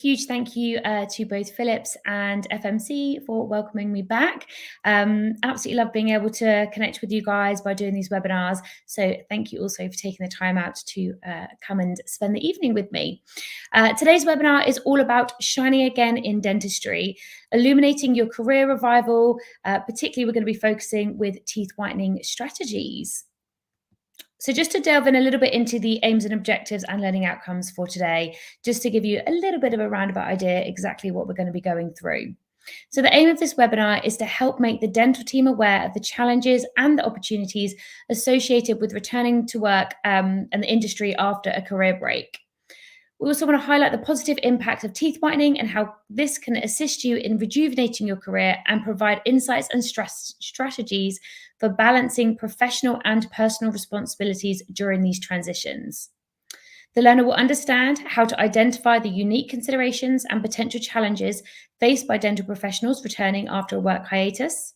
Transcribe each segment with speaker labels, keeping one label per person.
Speaker 1: Huge thank you to both Philips and FMC for welcoming me back. Absolutely love being able to connect with you guys by doing these webinars. So thank you also for taking the time out to come and spend the evening with me. Today's webinar is all about shining again in dentistry, illuminating your career revival. Particularly, we're going to be focusing with teeth whitening strategies. So just to delve in a little bit into the aims and objectives and learning outcomes for today, just to give you a little bit of a roundabout idea exactly what we're going to be going through. So the aim of this webinar is to help make the dental team aware of the challenges and the opportunities associated with returning to work and the industry after a career break. We also want to highlight the positive impact of teeth whitening and how this can assist you in rejuvenating your career and provide insights and strategies for balancing professional and personal responsibilities during these transitions. The learner will understand how to identify the unique considerations and potential challenges faced by dental professionals returning after a work hiatus,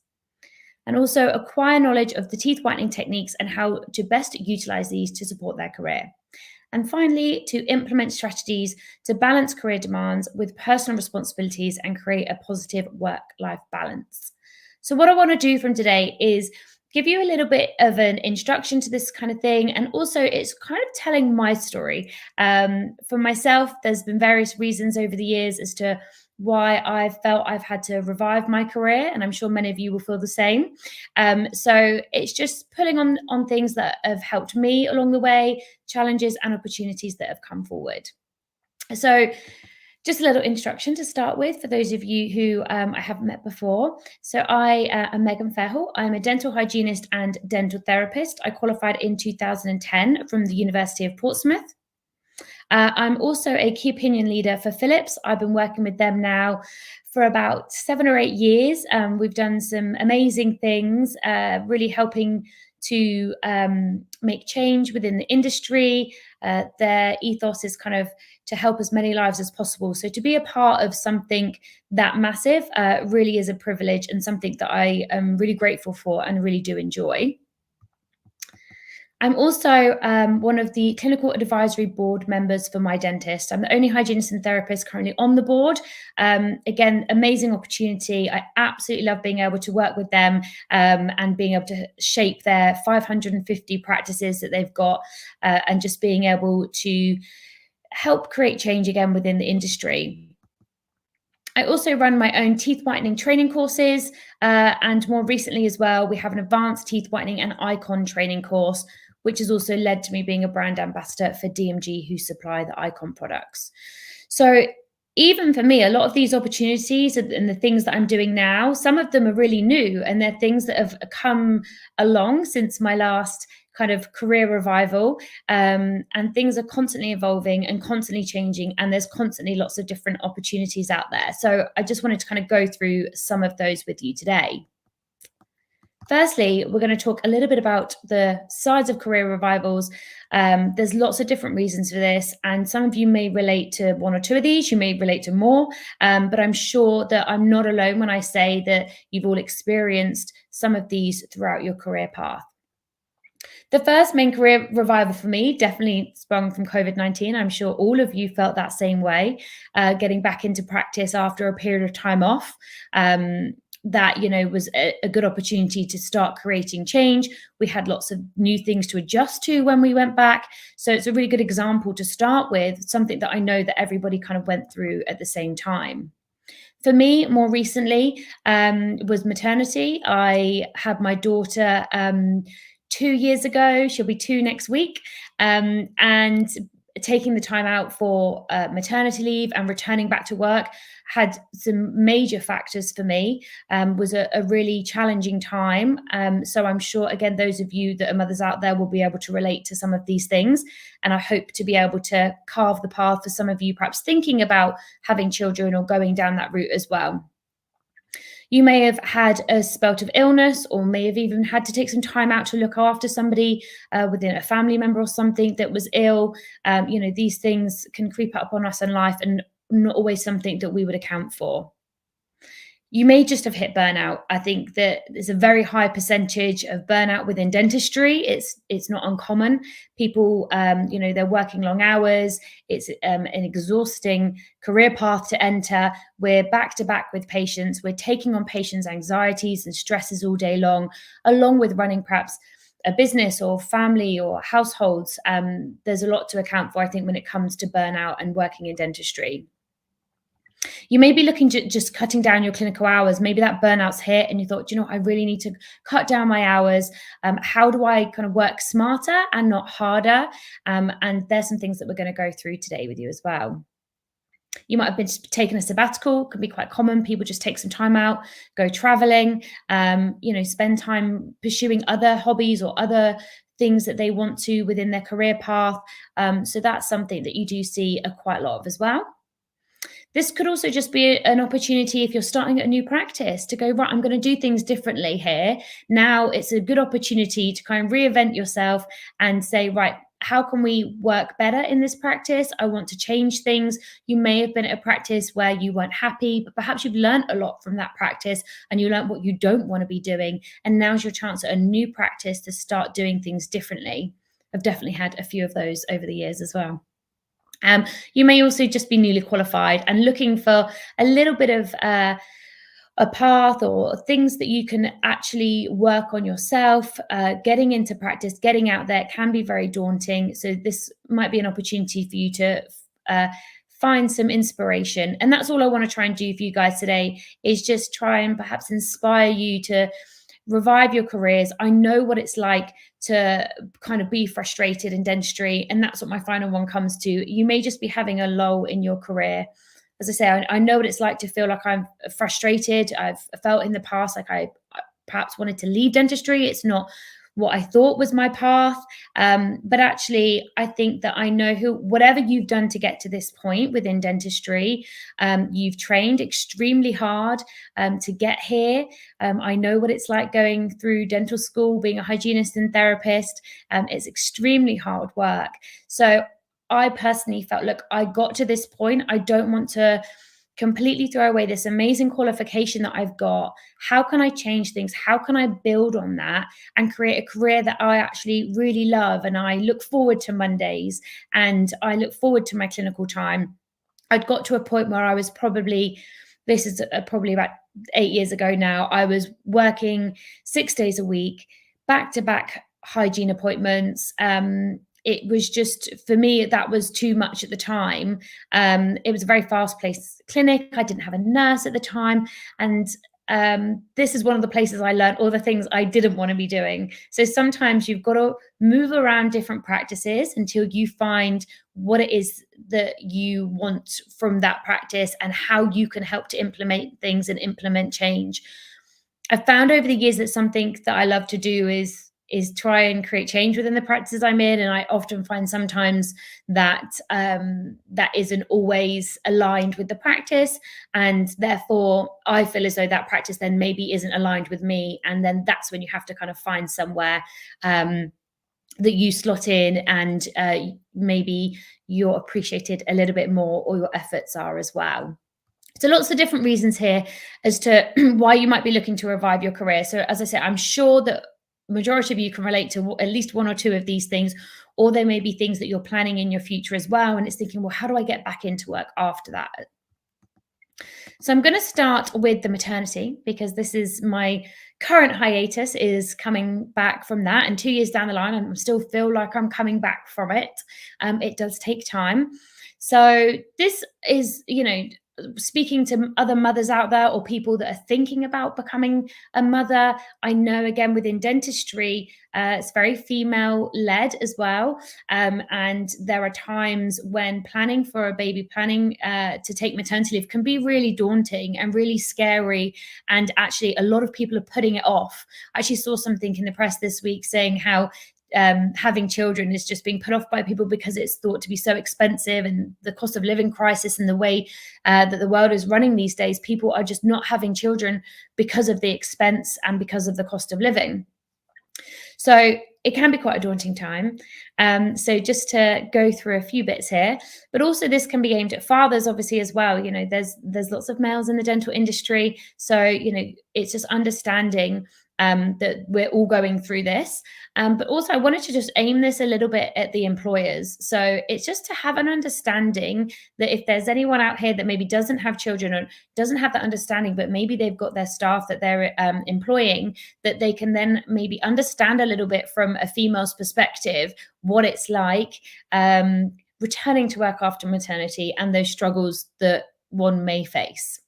Speaker 1: and also acquire knowledge of the teeth whitening techniques and how to best utilize these to support their career. And finally, to implement strategies to balance career demands with personal responsibilities and create a positive work-life balance. So what I want to do from today is give you a little bit of an introduction to this kind of thing. And also it's kind of telling my story. For myself, there's been various reasons over the years as to why I felt I've had to revive my career, and I'm sure many of you will feel the same. So it's just pulling on things that have helped me along the way, challenges and opportunities that have come forward. So just a little introduction to start with for those of you who I haven't met before. So I am Megan Fairhall. I'm a dental hygienist and dental therapist. I qualified in 2010 from the University of Portsmouth. I'm also a key opinion leader for Philips. I've been working with them now for about 7 or 8 years. We've done some amazing things, really helping to make change within the industry. Their ethos is kind of to help as many lives as possible. So to be a part of something that massive really is a privilege and something that I am really grateful for and really do enjoy. I'm also one of the clinical advisory board members for my dentist. I'm the only hygienist and therapist currently on the board. Again, amazing opportunity. I absolutely love being able to work with them and being able to shape their 550 practices that they've got and just being able to help create change again within the industry. I also run my own teeth whitening training courses, and more recently as well, we have an advanced teeth whitening and icon training course, which has also led to me being a brand ambassador for DMG, who supply the icon products. So even for me, a lot of these opportunities and the things that I'm doing now, some of them are really new, and they're things that have come along since my last kind of career revival, and things are constantly evolving and constantly changing, and there's constantly lots of different opportunities out there. So I just wanted to kind of go through some of those with you today. Firstly, we're going to talk a little bit about the sides of career revivals. There's lots of different reasons for this, and some of you may relate to one or two of these, you may relate to more, but I'm sure that I'm not alone when I say that you've all experienced some of these throughout your career path. The first main career revival for me definitely sprung from COVID-19. I'm sure all of you felt that same way, getting back into practice after a period of time off. That, you know, was a good opportunity to start creating change. We had lots of new things to adjust to when we went back. So it's a really good example to start with, something that I know that everybody kind of went through at the same time. For me, more recently, was maternity. I had my daughter 2 years ago. She'll be 2 next week. And taking the time out for maternity leave and returning back to work had some major factors for me, was a really challenging time. So I'm sure, again, those of you that are mothers out there will be able to relate to some of these things. And I hope to be able to carve the path for some of you perhaps thinking about having children or going down that route as well. You may have had a spell of illness, or may have even had to take some time out to look after somebody within a family member or something that was ill. You know, these things can creep up on us in life and not always something that we would account for. You may just have hit burnout. I think that there's a very high percentage of burnout within dentistry. It's not uncommon. People, they're working long hours. It's an exhausting career path to enter. We're back to back with patients. We're taking on patients' anxieties and stresses all day long, along with running perhaps a business or family or households. There's a lot to account for, I think, when it comes to burnout and working in dentistry. You may be looking to just cutting down your clinical hours. Maybe that burnout's hit and you thought, I really need to cut down my hours. How do I kind of work smarter and not harder? And there's some things that we're going to go through today with you as well. You might have been taking a sabbatical, can be quite common. People just take some time out, go traveling, spend time pursuing other hobbies or other things that they want to within their career path. So that's something that you do see quite a lot of as well. This could also just be an opportunity if you're starting a new practice to go, right, I'm going to do things differently here. Now it's a good opportunity to kind of reinvent yourself and say, right, how can we work better in this practice? I want to change things. You may have been at a practice where you weren't happy, but perhaps you've learned a lot from that practice and you learned what you don't want to be doing. And now's your chance at a new practice to start doing things differently. I've definitely had a few of those over the years as well. You may also just be newly qualified and looking for a little bit of a path or things that you can actually work on yourself. Getting into practice, getting out there can be very daunting. So this might be an opportunity for you to find some inspiration. And that's all I want to try and do for you guys today, is just try and perhaps inspire you to revive your careers. I know what it's like to kind of be frustrated in dentistry, and that's what my final one comes to. You may just be having a lull in your career. As I say, I know what it's like to feel like I'm frustrated. I've felt in the past like I perhaps wanted to leave dentistry. It's not what I thought was my path. But actually, I think that I know whatever you've done to get to this point within dentistry, you've trained extremely hard to get here. I know what it's like going through dental school, being a hygienist and therapist. It's extremely hard work. So I personally felt, look, I got to this point. I don't want to completely throw away this amazing qualification that I've got. How can I change things? How can I build on that and create a career that I actually really love? And I look forward to Mondays and I look forward to my clinical time. I'd got to a point where I was probably about 8 years ago now. I was working 6 days a week, back-to-back hygiene appointments. It was just, for me, that was too much at the time. It was a very fast-paced clinic. I didn't have a nurse at the time. And this is one of the places I learned all the things I didn't want to be doing. So sometimes you've got to move around different practices until you find what it is that you want from that practice and how you can help to implement things and implement change. I've found over the years that something that I love to do is try and create change within the practices I'm in. And I often find sometimes that that isn't always aligned with the practice. And therefore, I feel as though that practice then maybe isn't aligned with me. And then that's when you have to kind of find somewhere that you slot in and maybe you're appreciated a little bit more, or your efforts are as well. So lots of different reasons here as to why you might be looking to revive your career. So as I said, I'm sure that majority of you can relate to at least one or two of these things, or there may be things that you're planning in your future as well. And it's thinking, well, how do I get back into work after that? So I'm going to start with the maternity, because this is my current hiatus is coming back from that. And 2 years down the line, I still feel like I'm coming back from it. It does take time. So this is, speaking to other mothers out there or people that are thinking about becoming a mother. I know, again, within dentistry, it's very female led as well. And there are times when planning for a baby, planning to take maternity leave can be really daunting and really scary. And actually, a lot of people are putting it off. I actually saw something in the press this week saying how having children is just being put off by people because it's thought to be so expensive, and the cost of living crisis and the way that the world is running these days, people are just not having children because of the expense and because of the cost of living. So it can be quite a daunting time. So just to go through a few bits here, but also this can be aimed at fathers, obviously, as well. There's lots of males in the dental industry, so it's just understanding that we're all going through this. But also, I wanted to just aim this a little bit at the employers. So it's just to have an understanding that if there's anyone out here that maybe doesn't have children or doesn't have that understanding, but maybe they've got their staff that they're employing, that they can then maybe understand a little bit from a female's perspective what it's like returning to work after maternity and those struggles that one may face.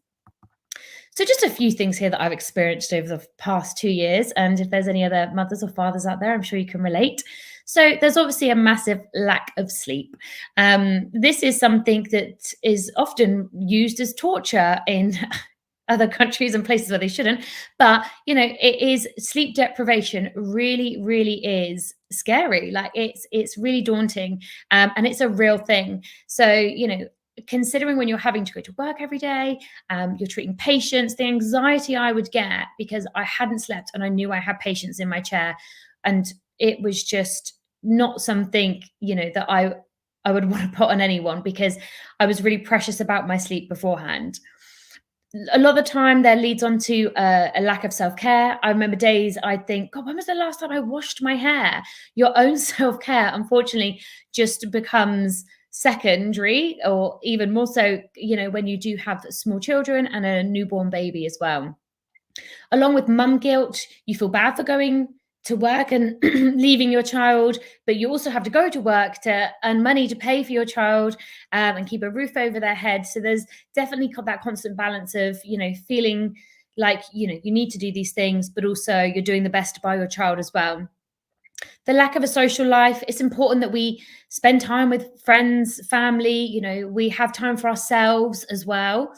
Speaker 1: So just a few things here that I've experienced over the past 2 years. And if there's any other mothers or fathers out there, I'm sure you can relate. So there's obviously a massive lack of sleep. This is something that is often used as torture in other countries and places where they shouldn't. But, it is sleep deprivation really, really is scary. Like it's really daunting, and it's a real thing. So, considering when you're having to go to work every day, you're treating patients, the anxiety I would get because I hadn't slept and I knew I had patients in my chair, and it was just not something that I would want to put on anyone, because I was really precious about my sleep beforehand. A lot of the time there leads on to a lack of self-care. I remember days I'd think, God, when was the last time I washed my hair? Your own self-care, unfortunately, just becomes secondary, or even more so, when you do have small children and a newborn baby as well. Along with mum guilt, you feel bad for going to work and leaving your child, but you also have to go to work to earn money to pay for your child, and keep a roof over their head. So there's definitely that constant balance of, feeling like, you need to do these things, but also you're doing the best by your child as well. The lack of a social life, it's important that we spend time with friends, family, we have time for ourselves as well.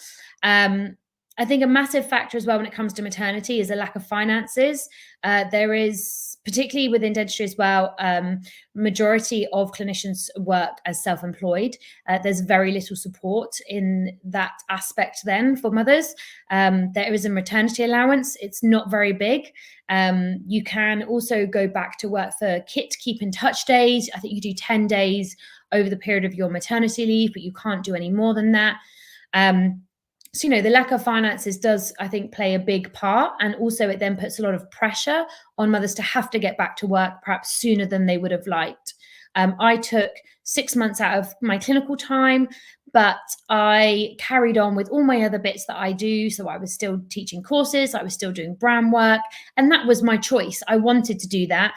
Speaker 1: I think a massive factor as well when it comes to maternity is a lack of finances. There is, particularly within dentistry as well, majority of clinicians work as self-employed. There's very little support in that aspect then for mothers. There is a maternity allowance. It's not very big. You can also go back to work for keep in touch days. I think you do 10 days over the period of your maternity leave, but you can't do any more than that. So, the lack of finances does, I think, play a big part. And also it then puts a lot of pressure on mothers to have to get back to work perhaps sooner than they would have liked. I took 6 months out of my clinical time, but I carried on with all my other bits that I do. So I was still teaching courses, I was still doing brand work, and that was my choice. I wanted to do that.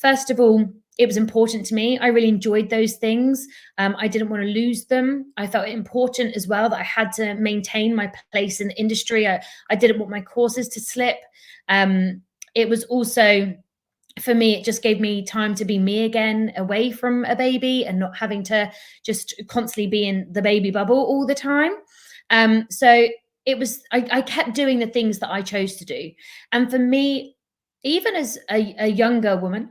Speaker 1: First of all, it was important to me. I really enjoyed those things. I didn't want to lose them. I felt it important as well that I had to maintain my place in the industry. I didn't want my courses to slip. It was also, for me, it just gave me time to be me again, away from a baby and not having to just constantly be in the baby bubble all the time. So it was, I kept doing the things that I chose to do. And for me, even as a younger woman,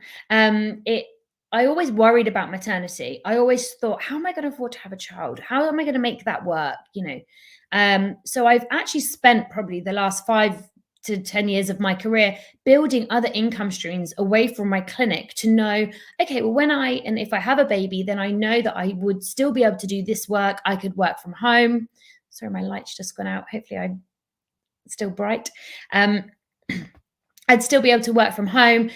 Speaker 1: I always worried about maternity. I always thought, how am I going to afford to have a child? How am I going to make that work? So I've actually spent probably the last 5 to 10 years of my career building other income streams away from my clinic to know, okay, well, if I have a baby, then I know that I would still be able to do this work. I could work from home. Sorry, my light's just gone out. Hopefully I'm still bright. I'd still be able to work from home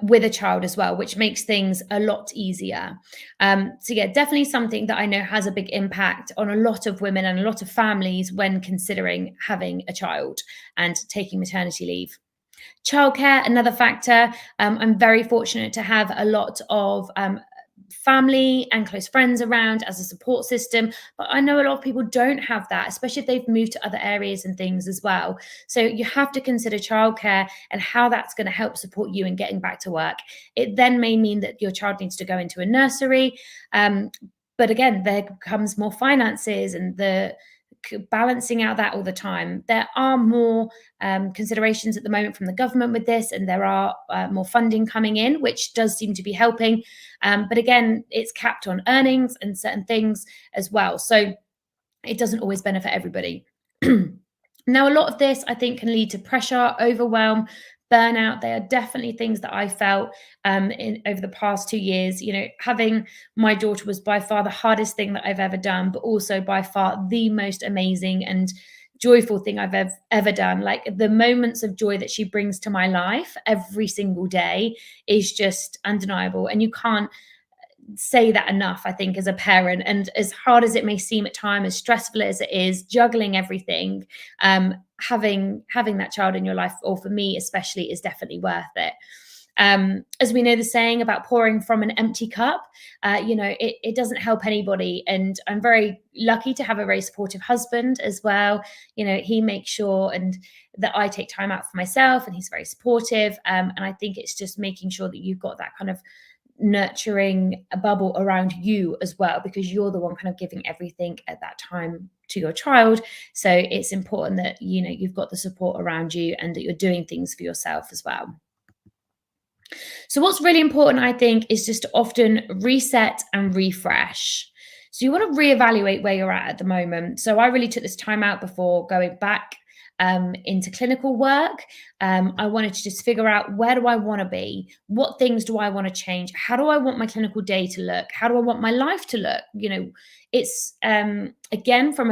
Speaker 1: with a child as well, which makes things a lot easier. So yeah, definitely something that I know has a big impact on a lot of women and a lot of families when considering having a child and taking maternity leave. Childcare, another factor. I'm very fortunate to have a lot of family and close friends around as a support system, but I know a lot of people don't have that, especially if they've moved to other areas and things as well. So you have to consider childcare and how that's going to help support you in getting back to work. It then may mean that your child needs to go into a nursery, but again, there comes more finances and the balancing out that all the time. There are more considerations at the moment from the government with this, and there are more funding coming in, which does seem to be helping. But again, it's capped on earnings and certain things as well. So it doesn't always benefit everybody. Now, a lot of this, I think, can lead to pressure, overwhelm, burnout. They are definitely things that I felt over the past 2 years. Having my daughter was by far the hardest thing that I've ever done, but also by far the most amazing and joyful thing I've ever done. Like, the moments of joy that she brings to my life every single day is just undeniable. And you can't say that enough, I think, as a parent. And as hard as it may seem at times, as stressful as it is, juggling everything, having that child in your life, or for me especially, is definitely worth it. As we know the saying about pouring from an empty cup, it doesn't help anybody. And I'm very lucky to have a very supportive husband as well. He makes sure and that I take time out for myself, and he's very supportive. And I think it's just making sure that you've got that kind of nurturing a bubble around you as well, because you're the one kind of giving everything at that time to your child. So it's important that you've got the support around you, and that you're doing things for yourself as well. So what's really important, I think, is just to often reset and refresh. So you want to reevaluate where you're at the moment. So I really took this time out before going back into clinical work. I wanted to just figure out, where do I want to be? What things do I want to change? How do I want my clinical day to look? How do I want my life to look? It's again, from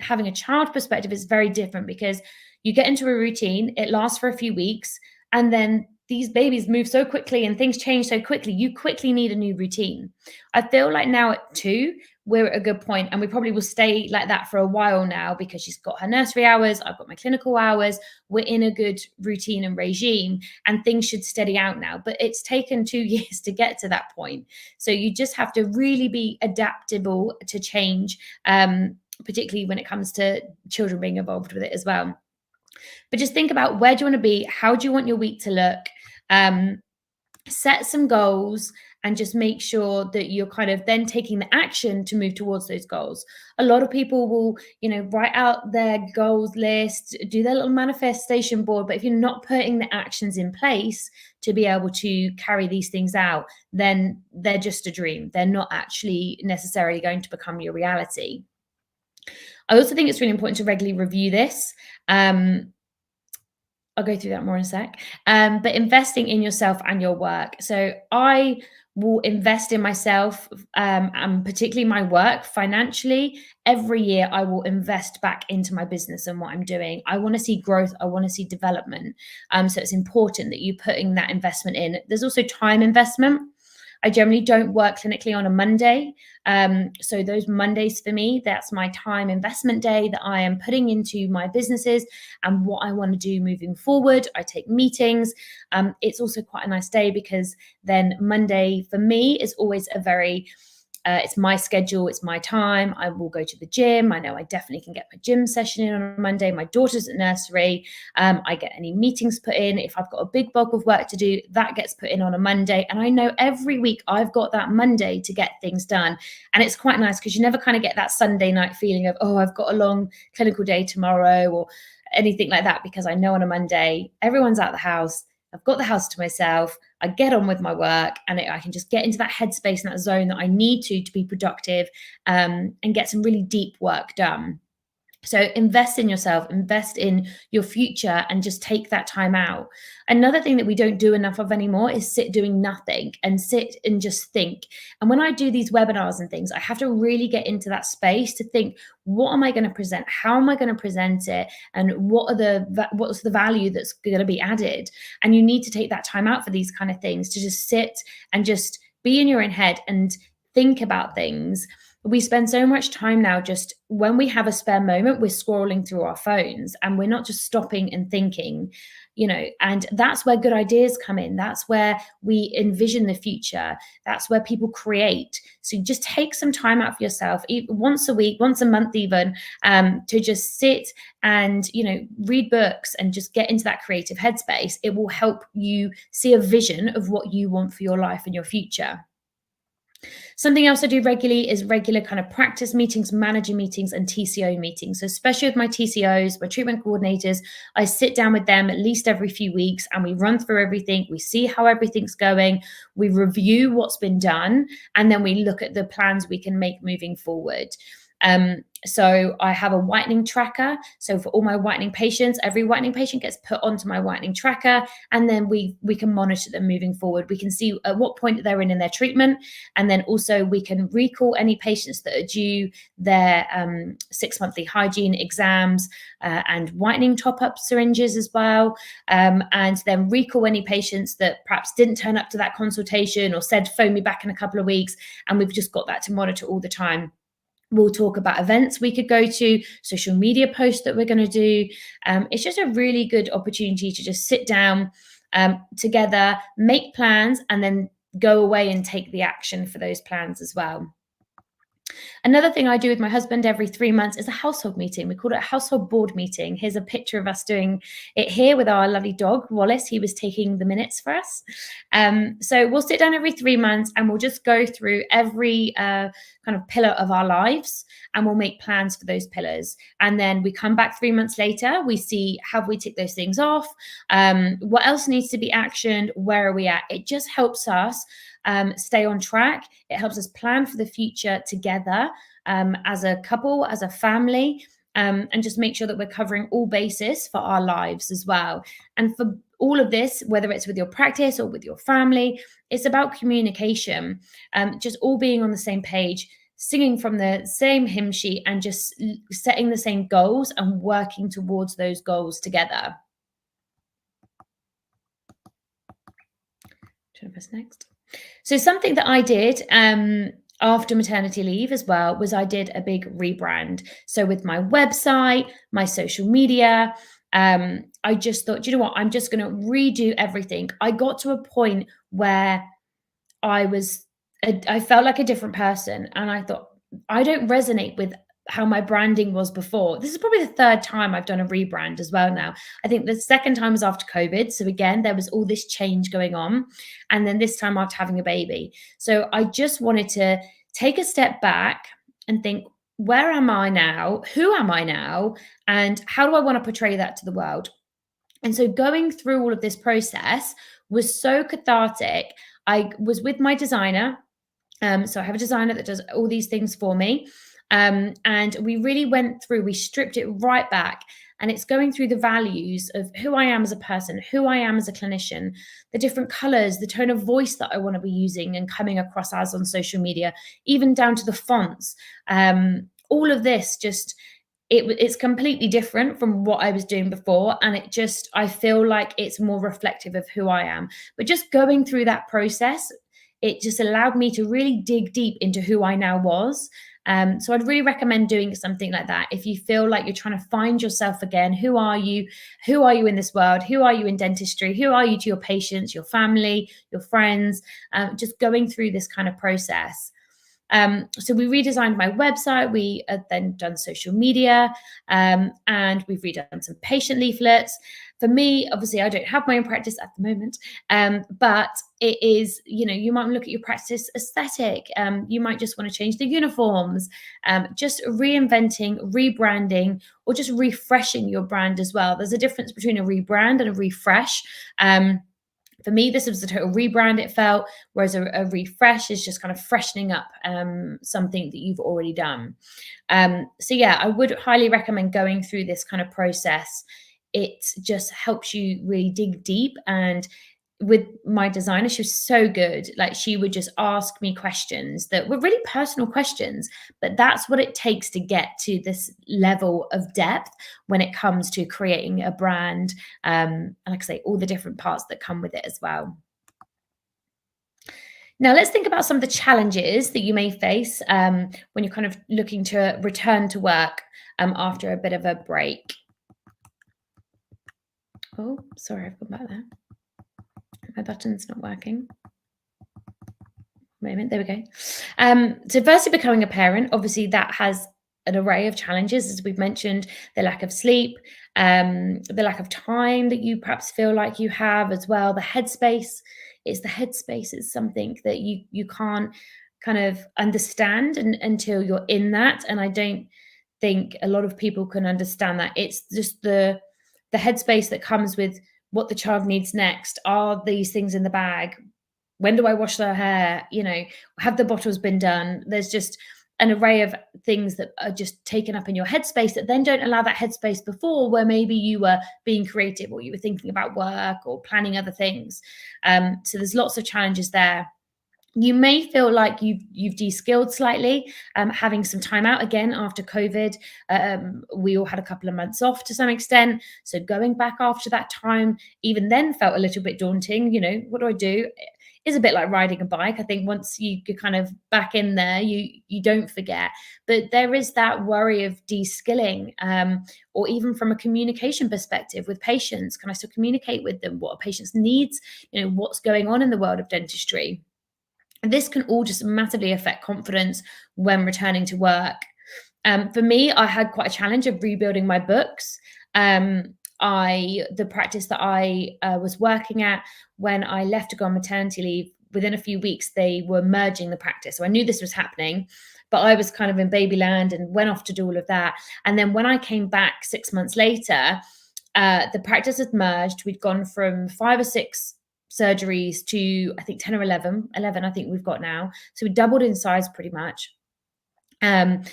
Speaker 1: having a child perspective, it's very different, because you get into a routine, it lasts for a few weeks, and then these babies move so quickly and things change so quickly. You quickly need a new routine. I feel like now at 2, we're at a good point, and we probably will stay like that for a while now, because she's got her nursery hours, I've got my clinical hours, we're in a good routine and regime, and things should steady out now. But it's taken 2 years to get to that point. So you just have to really be adaptable to change, particularly when it comes to children being involved with it as well. But just think about, where do you want to be? How do you want your week to look? Set some goals, and just make sure that you're kind of then taking the action to move towards those goals. A lot of people will, write out their goals list, do their little manifestation board, but if you're not putting the actions in place to be able to carry these things out, then they're just a dream. They're not actually necessarily going to become your reality. I also think it's really important to regularly review this. I'll go through that more in a sec. But investing in yourself and your work. So I will invest in myself, and particularly my work financially. Every year, I will invest back into my business and what I'm doing. I want to see growth. I want to see development. So it's important that you're putting that investment in. There's also time investment. I generally don't work clinically on a Monday. So those Mondays for me, that's my time investment day that I am putting into my businesses and what I want to do moving forward. I take meetings. It's also quite a nice day, because then Monday for me is always a very it's my schedule, it's my time. I will go to the gym. I know I definitely can get my gym session in on a Monday. My daughter's at nursery. I get any meetings put in. If I've got a big bulk of work to do, that gets put in on a Monday. And I know every week I've got that Monday to get things done. And it's quite nice, because you never kind of get that Sunday night feeling of, oh, I've got a long clinical day tomorrow or anything like that, because I know on a Monday, everyone's out the house. I've got the house to myself. I get on with my work, and I can just get into that headspace and that zone that I need to be productive, and get some really deep work done. So invest in yourself, invest in your future, and just take that time out. Another thing that we don't do enough of anymore is sit doing nothing and sit and just think. And when I do these webinars and things, I have to really get into that space to think, what am I going to present? How am I going to present it? And what's the value that's going to be added? And you need to take that time out for these kind of things, to just sit and just be in your own head and think about things. We spend so much time now, just when we have a spare moment, we're scrolling through our phones, and we're not just stopping and thinking, and that's where good ideas come in. That's where we envision the future. That's where people create. So just take some time out for yourself, once a week, once a month even, to just sit and, read books and just get into that creative headspace. It will help you see a vision of what you want for your life and your future. Something else I do regularly is regular kind of practice meetings, manager meetings, and TCO meetings. So especially with my TCOs, my treatment coordinators, I sit down with them at least every few weeks, and we run through everything. We see how everything's going. We review what's been done, and then we look at the plans we can make moving forward. So I have a whitening tracker. So for all my whitening patients, every whitening patient gets put onto my whitening tracker, and then we can monitor them moving forward. We can see at what point they're in their treatment, and then also we can recall any patients that are due their 6-monthly hygiene exams and whitening top-up syringes as well, and then recall any patients that perhaps didn't turn up to that consultation or said phone me back in a couple of weeks, and we've just got that to monitor all the time. We'll talk about events we could go to, social media posts that we're going to do. It's just a really good opportunity to just sit down together, make plans, and then go away and take the action for those plans as well. Another thing I do with my husband every 3 months is a household meeting. We call it a household board meeting. Here's a picture of us doing it here with our lovely dog, Wallace. He was taking the minutes for us. So we'll sit down every 3 months and we'll just go through every kind of pillar of our lives, and we'll make plans for those pillars. And then we come back 3 months later, we see, have we ticked those things off? What else needs to be actioned? Where are we at? It just helps us stay on track. It helps us plan for the future together as a couple, as a family, and just make sure that we're covering all bases for our lives as well. And for all of this, whether it's with your practice or with your family, it's about communication, just all being on the same page, singing from the same hymn sheet, and just setting the same goals and working towards those goals together. Should I press next? So something that I did after maternity leave as well was I did a big rebrand. So with my website, my social media, I just thought, you know what, I'm just going to redo everything. I got to a point where I felt like a different person, and I thought, I don't resonate with how my branding was before. This is probably the third time I've done a rebrand as well now. I think the second time was after COVID. So again, there was all this change going on. And then this time after having a baby. So I just wanted to take a step back and think, where am I now? Who am I now? And how do I want to portray that to the world? And so going through all of this process was so cathartic. I was with my designer. So I have a designer that does all these things for me. And we really went through, we stripped it right back. And it's going through the values of who I am as a person, who I am as a clinician, the different colors, the tone of voice that I want to be using and coming across as on social media, even down to the fonts. All of this just, it's completely different from what I was doing before. And I feel like it's more reflective of who I am. But just going through that process, it just allowed me to really dig deep into who I now was. So I'd really recommend doing something like that. If you feel like you're trying to find yourself again, who are you? Who are you in this world? Who are you in dentistry? Who are you to your patients, your family, your friends? Just going through this kind of process. So we redesigned my website. We have then done social media, and we've redone some patient leaflets. For me, obviously, I don't have my own practice at the moment, but it is, you might look at your practice aesthetic. You might just want to change the uniforms, just reinventing, rebranding, or just refreshing your brand as well. There's a difference between a rebrand and a refresh. For me, this was a total rebrand, it felt, whereas a refresh is just kind of freshening up something that you've already done. So yeah, I would highly recommend going through this kind of process. It just helps you really dig deep. And with my designer, she was so good. Like, she would just ask me questions that were really personal questions, but that's what it takes to get to this level of depth when it comes to creating a brand. And like I say, all the different parts that come with it as well. Now, let's think about some of the challenges that you may face when you're kind of looking to return to work after a bit of a break. Oh, sorry, I've gone back there. My button's not working. Moment, there we go. So firstly, becoming a parent, obviously that has an array of challenges, as we've mentioned, the lack of sleep, the lack of time that you perhaps feel like you have as well, the headspace. It's something that you can't kind of understand until you're in that. And I don't think a lot of people can understand that. It's just the headspace that comes with what the child needs next. Are these things in the bag? When do I wash their hair? Have the bottles been done? There's just an array of things that are just taken up in your headspace that then don't allow that headspace before, where maybe you were being creative or you were thinking about work or planning other things. So there's lots of challenges there. You may feel like you've de-skilled slightly, having some time out again after COVID. We all had a couple of months off to some extent. So going back after that time, even then felt a little bit daunting. What do I do? Is a bit like riding a bike. I think once you're kind of back in there, you don't forget. But there is that worry of de-skilling, or even from a communication perspective with patients. Can I still communicate with them? What are patients' needs? What's going on in the world of dentistry? This can all just massively affect confidence when returning to work. For me, I had quite a challenge of rebuilding my books. The practice that I was working at when I left to go on maternity leave, within a few weeks, they were merging the practice. So I knew this was happening, but I was kind of in baby land and went off to do all of that. And then when I came back 6 months later, the practice had merged. We'd gone from 5 or 6 surgeries to, I think, 10 or 11 I think we've got now. So we doubled in size pretty much. And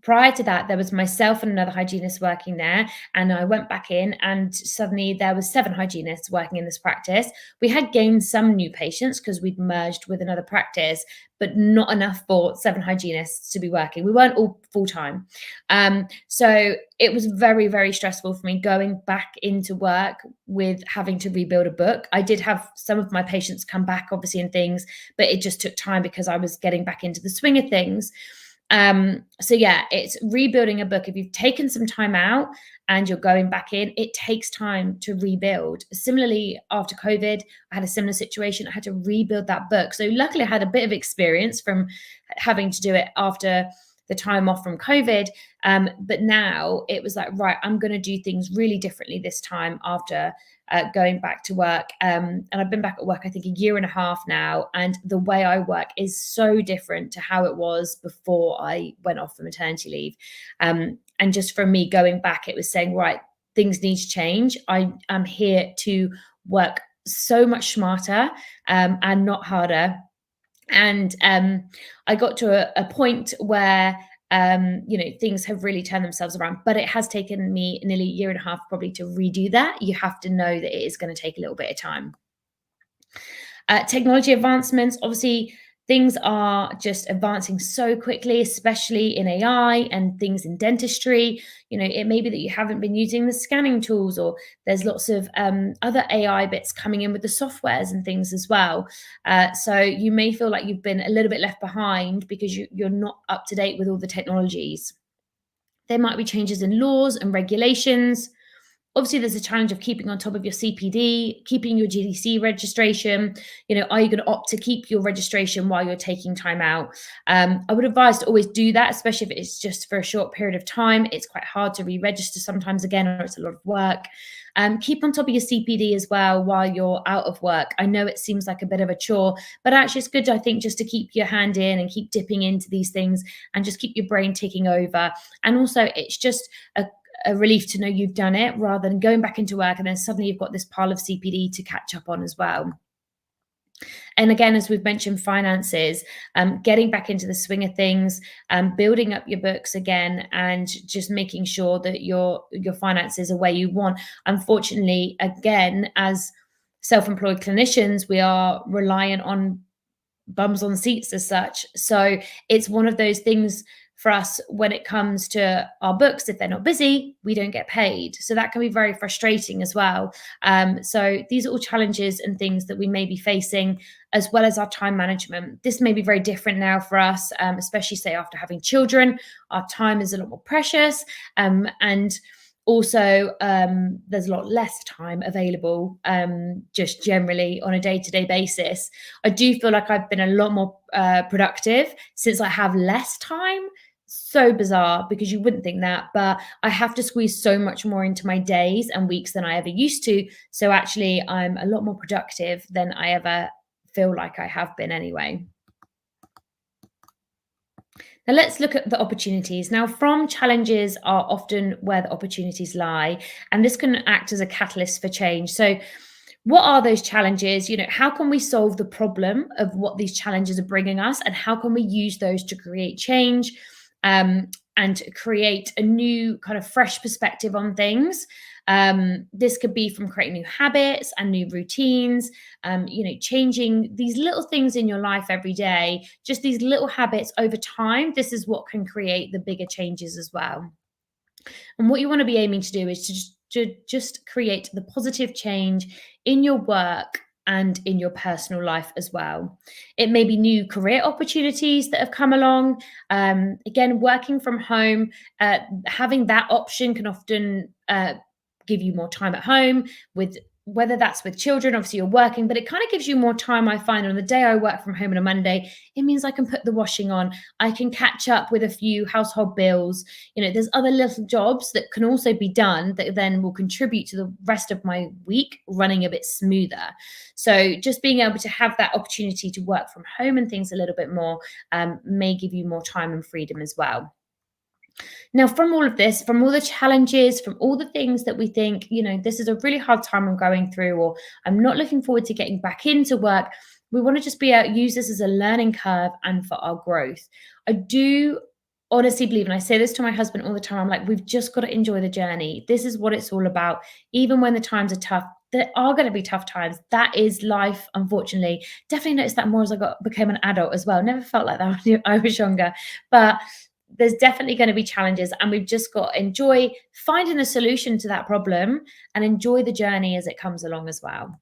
Speaker 1: prior to that, there was myself and another hygienist working there, and I went back in, and suddenly there was 7 hygienists working in this practice. We had gained some new patients because we'd merged with another practice, but not enough for 7 hygienists to be working. We weren't all full-time. So it was very, very stressful for me going back into work with having to rebuild a book. I did have some of my patients come back, obviously, and things, but it just took time because I was getting back into the swing of things. So yeah, it's rebuilding a book. If you've taken some time out and you're going back in, it takes time to rebuild. Similarly, after COVID, I had a similar situation. I had to rebuild that book. So luckily I had a bit of experience from having to do it after the time off from COVID. But now it was like, right, I'm going to do things really differently this time after going back to work. And I've been back at work, I think, 1.5 years now. And the way I work is so different to how it was before I went off for maternity leave. And just from me going back, it was saying, right, things need to change. I am here to work so much smarter and not harder. And I got to a point where things have really turned themselves around, but it has taken me nearly 1.5 years probably to redo that. You have to know that it is going to take a little bit of time. Technology advancements, obviously, things are just advancing so quickly, especially in AI and things in dentistry. It may be that you haven't been using the scanning tools, or there's lots of other AI bits coming in with the softwares and things as well. So you may feel like you've been a little bit left behind because you're not up to date with all the technologies. There might be changes in laws and regulations. Obviously, there's a challenge of keeping on top of your CPD, keeping your GDC registration. Are you going to opt to keep your registration while you're taking time out? I would advise to always do that, especially if it's just for a short period of time. It's quite hard to re-register sometimes again, or it's a lot of work. Keep on top of your CPD as well while you're out of work. I know it seems like a bit of a chore, but actually it's good, I think, just to keep your hand in and keep dipping into these things and just keep your brain ticking over. And also, it's just a relief to know you've done it, rather than going back into work and then suddenly you've got this pile of CPD to catch up on as well. And again, as we've mentioned, finances, getting back into the swing of things, building up your books again, and just making sure that your finances are where you want. Unfortunately, again, as self-employed clinicians, we are reliant on bums on seats as such. So it's one of those things for us when it comes to our books. If they're not busy, we don't get paid. So that can be very frustrating as well. So these are all challenges and things that we may be facing, as well as our time management. This may be very different now for us, especially say after having children. Our time is a lot more precious, and also, there's a lot less time available just generally on a day-to-day basis. I do feel like I've been a lot more productive since I have less time. So bizarre, because you wouldn't think that, but I have to squeeze so much more into my days and weeks than I ever used to. So actually, I'm a lot more productive than I ever feel like I have been anyway. Now let's look at the opportunities. Now, from challenges are often where the opportunities lie, and this can act as a catalyst for change. So what are those challenges? How can we solve the problem of what these challenges are bringing us, and how can we use those to create change, um, and create a new kind of fresh perspective on things. This could be from creating new habits and new routines, changing these little things in your life every day, just these little habits over time. This is what can create the bigger changes as well. And what you want to be aiming to do is to just create the positive change in your work and in your personal life as well. It may be new career opportunities that have come along. Again, working from home, having that option can often give you more time at home, with whether that's with children. Obviously you're working, but it kind of gives you more time. I find on the day I work from home on a Monday, it means I can put the washing on, I can catch up with a few household bills. There's other little jobs that can also be done that then will contribute to the rest of my week running a bit smoother. So just being able to have that opportunity to work from home and things a little bit more may give you more time and freedom as well. Now, from all of this, from all the challenges, from all the things that we think, this is a really hard time I'm going through, or I'm not looking forward to getting back into work, we want to just use this as a learning curve and for our growth. I do honestly believe, and I say this to my husband all the time, I'm like, we've just got to enjoy the journey. This is what it's all about. Even when the times are tough, there are going to be tough times. That is life, unfortunately. Definitely noticed that more as became an adult as well. Never felt like that when I was younger. But there's definitely going to be challenges, and we've just got to enjoy finding a solution to that problem and enjoy the journey as it comes along as well.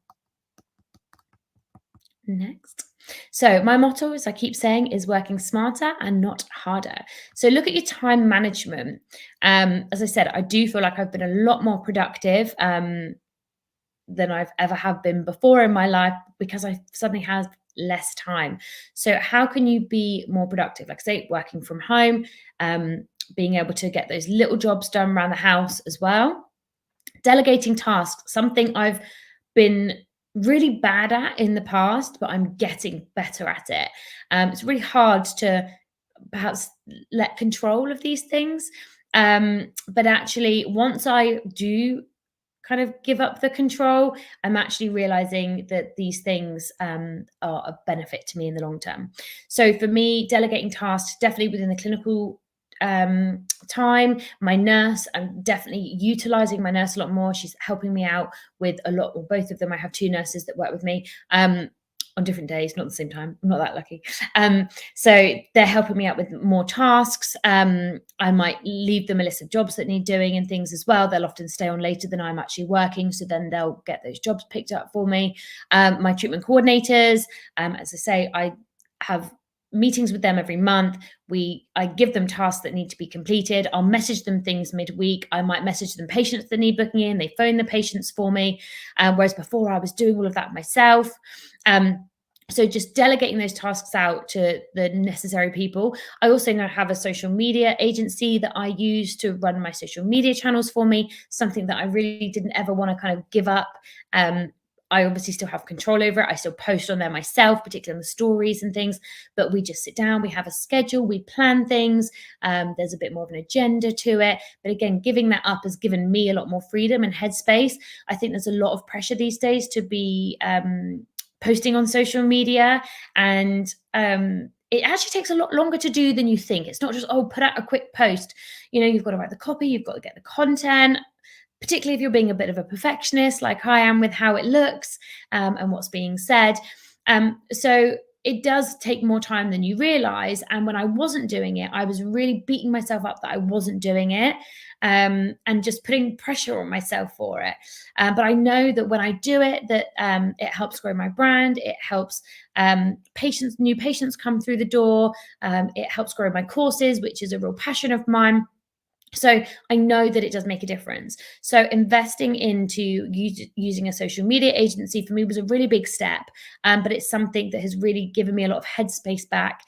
Speaker 1: Next. So my motto, as I keep saying, is working smarter and not harder. So look at your time management. As I said, I do feel like I've been a lot more productive than I've ever have been before in my life, because I suddenly have less time. So how can you be more productive? Like I say, working from home, being able to get those little jobs done around the house as well. Delegating tasks, something I've been really bad at in the past, but I'm getting better at it. It's really hard to perhaps let control of these things. But actually, once I do kind of give up the control, I'm actually realizing that these things are a benefit to me in the long term. So for me, delegating tasks, definitely within the clinical time. My nurse, I'm definitely utilizing my nurse a lot more. She's helping me out with a lot, or both of them. I have two nurses that work with me on different days, not at the same time. I'm not that lucky. So they're helping me out with more tasks. I might leave them a list of jobs that need doing and things as well. They'll often stay on later than I'm actually working, so then they'll get those jobs picked up for me. My treatment coordinators, as I say, I have meetings with them every month. I give them tasks that need to be completed. I'll message them things midweek. I might message them patients that need booking in. They phone the patients for me, whereas before I was doing all of that myself. So just delegating those tasks out to the necessary people. I also now have a social media agency that I use to run my social media channels for me, something that I really didn't ever want to kind of give up. I obviously still have control over it. I still post on there myself, particularly on the stories and things, but we just sit down, we have a schedule, we plan things. There's a bit more of an agenda to it. But again, giving that up has given me a lot more freedom and headspace. I think there's a lot of pressure these days to be posting on social media, and it actually takes a lot longer to do than you think. It's not just, put out a quick post. You've got to write the copy, you've got to get the content, particularly if you're being a bit of a perfectionist like I am with how it looks and what's being said. So it does take more time than you realize. And when I wasn't doing it, I was really beating myself up that I wasn't doing it, and just putting pressure on myself for it. But I know that when I do it, that it helps grow my brand. It helps new patients come through the door. It helps grow my courses, which is a real passion of mine. So I know that it does make a difference. So investing into using a social media agency for me was a really big step, but it's something that has really given me a lot of headspace back.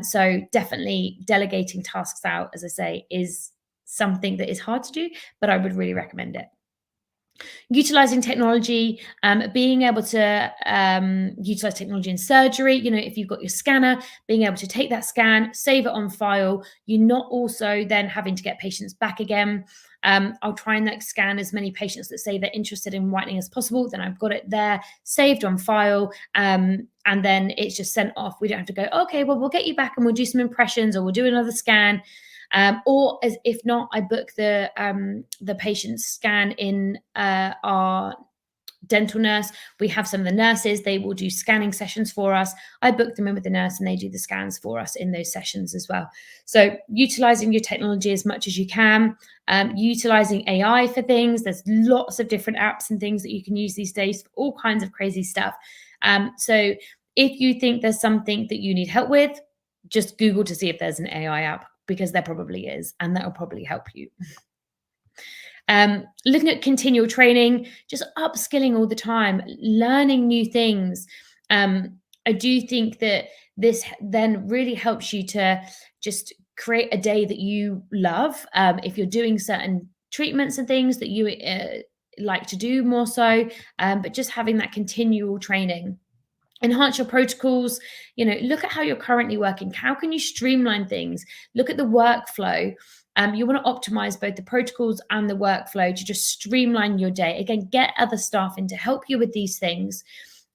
Speaker 1: So definitely delegating tasks out, as I say, is something that is hard to do, but I would really recommend it. Utilizing technology, being able to utilize technology in surgery. If you've got your scanner, being able to take that scan, save it on file. You're not also then having to get patients back again. I'll try and scan as many patients that say they're interested in whitening as possible. Then I've got it there, saved on file, and then it's just sent off. We don't have to go, okay, well, we'll get you back and we'll do some impressions or we'll do another scan. Or if not, I book the patient's scan in our dental nurse. We have some of the nurses, they will do scanning sessions for us. I book them in with the nurse and they do the scans for us in those sessions as well. So utilizing your technology as much as you can, utilizing AI for things. There's lots of different apps and things that you can use these days for all kinds of crazy stuff. So if you think there's something that you need help with, just Google to see if there's an AI app, because there probably is, and that will probably help you. Looking at continual training, just upskilling all the time, learning new things. I do think that this then really helps you to just create a day that you love. If you're doing certain treatments and things that you like to do more so, but just having that continual training. Enhance your protocols. Look at how you're currently working. How can you streamline things? Look at the workflow. You want to optimize both the protocols and the workflow to just streamline your day. Again, get other staff in to help you with these things.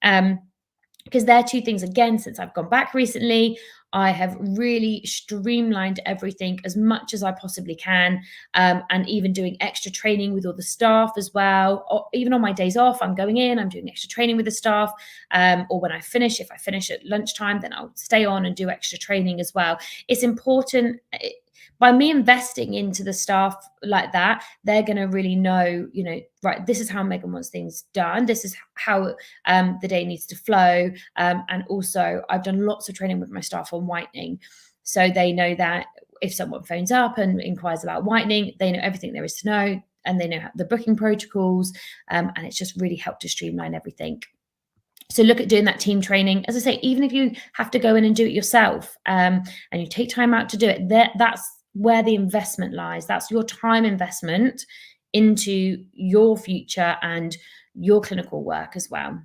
Speaker 1: Because they're two things, again, since I've gone back recently, I have really streamlined everything as much as I possibly can, and even doing extra training with all the staff as well. Or even on my days off, I'm going in, I'm doing extra training with the staff, or when if I finish at lunchtime, then I'll stay on and do extra training as well. It's important. By me investing into the staff like that, they're going to really know, right, this is how Megan wants things done. This is how the day needs to flow. And also, I've done lots of training with my staff on whitening. So they know that if someone phones up and inquires about whitening, they know everything there is to know, and they know the booking protocols. And it's just really helped to streamline everything. So look at doing that team training. As I say, even if you have to go in and do it yourself, and you take time out to do it, that's where the investment lies. That's your time investment into your future and your clinical work as well.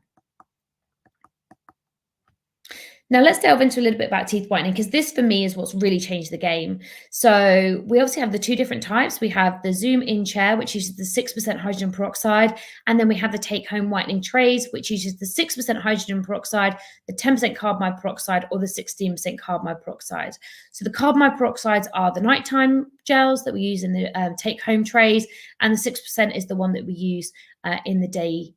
Speaker 1: Now let's delve into a little bit about teeth whitening, because this for me is what's really changed the game. So we obviously have the two different types. We have the Zoom in chair, which uses the 6% hydrogen peroxide, and then we have the take-home whitening trays, which uses the 6% hydrogen peroxide, the 10% carbamide peroxide, or the 16% carbamide peroxide. So the carbamide peroxides are the nighttime gels that we use in the take-home trays, and the 6% is the one that we use in the day.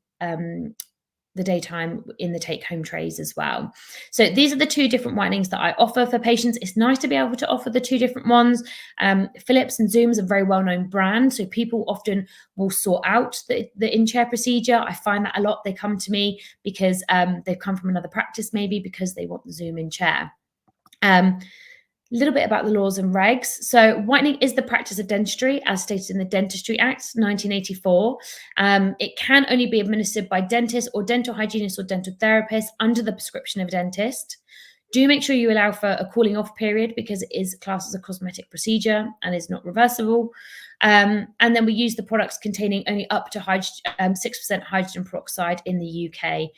Speaker 1: The daytime in the take-home trays as well. So these are the two different whitenings that I offer for patients. It's nice to be able to offer the two different ones. Philips and Zoom is a very well-known brand, so people often will sort out the in-chair procedure. I find that a lot. They come to me because they've come from another practice, maybe because they want the Zoom in chair. A little bit about the laws and regs. So whitening is the practice of dentistry as stated in the Dentistry Act 1984. It can only be administered by dentists or dental hygienists or dental therapists under the prescription of a dentist. Do make sure you allow for a cooling off period, because it is classed as a cosmetic procedure and is not reversible. And then we use the products containing only up to 6% hydrogen peroxide in the UK.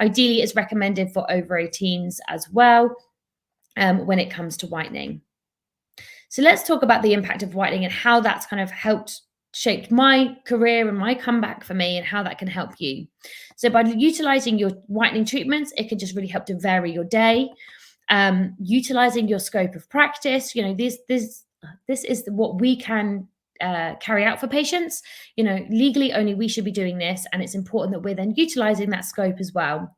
Speaker 1: Ideally, it's recommended for over 18s as well. When it comes to whitening. So let's talk about the impact of whitening and how that's kind of helped shape my career and my comeback for me, and how that can help you. So by utilizing your whitening treatments, it can just really help to vary your day. Utilizing your scope of practice, this is what we can carry out for patients. Legally only we should be doing this, and it's important that we're then utilizing that scope as well.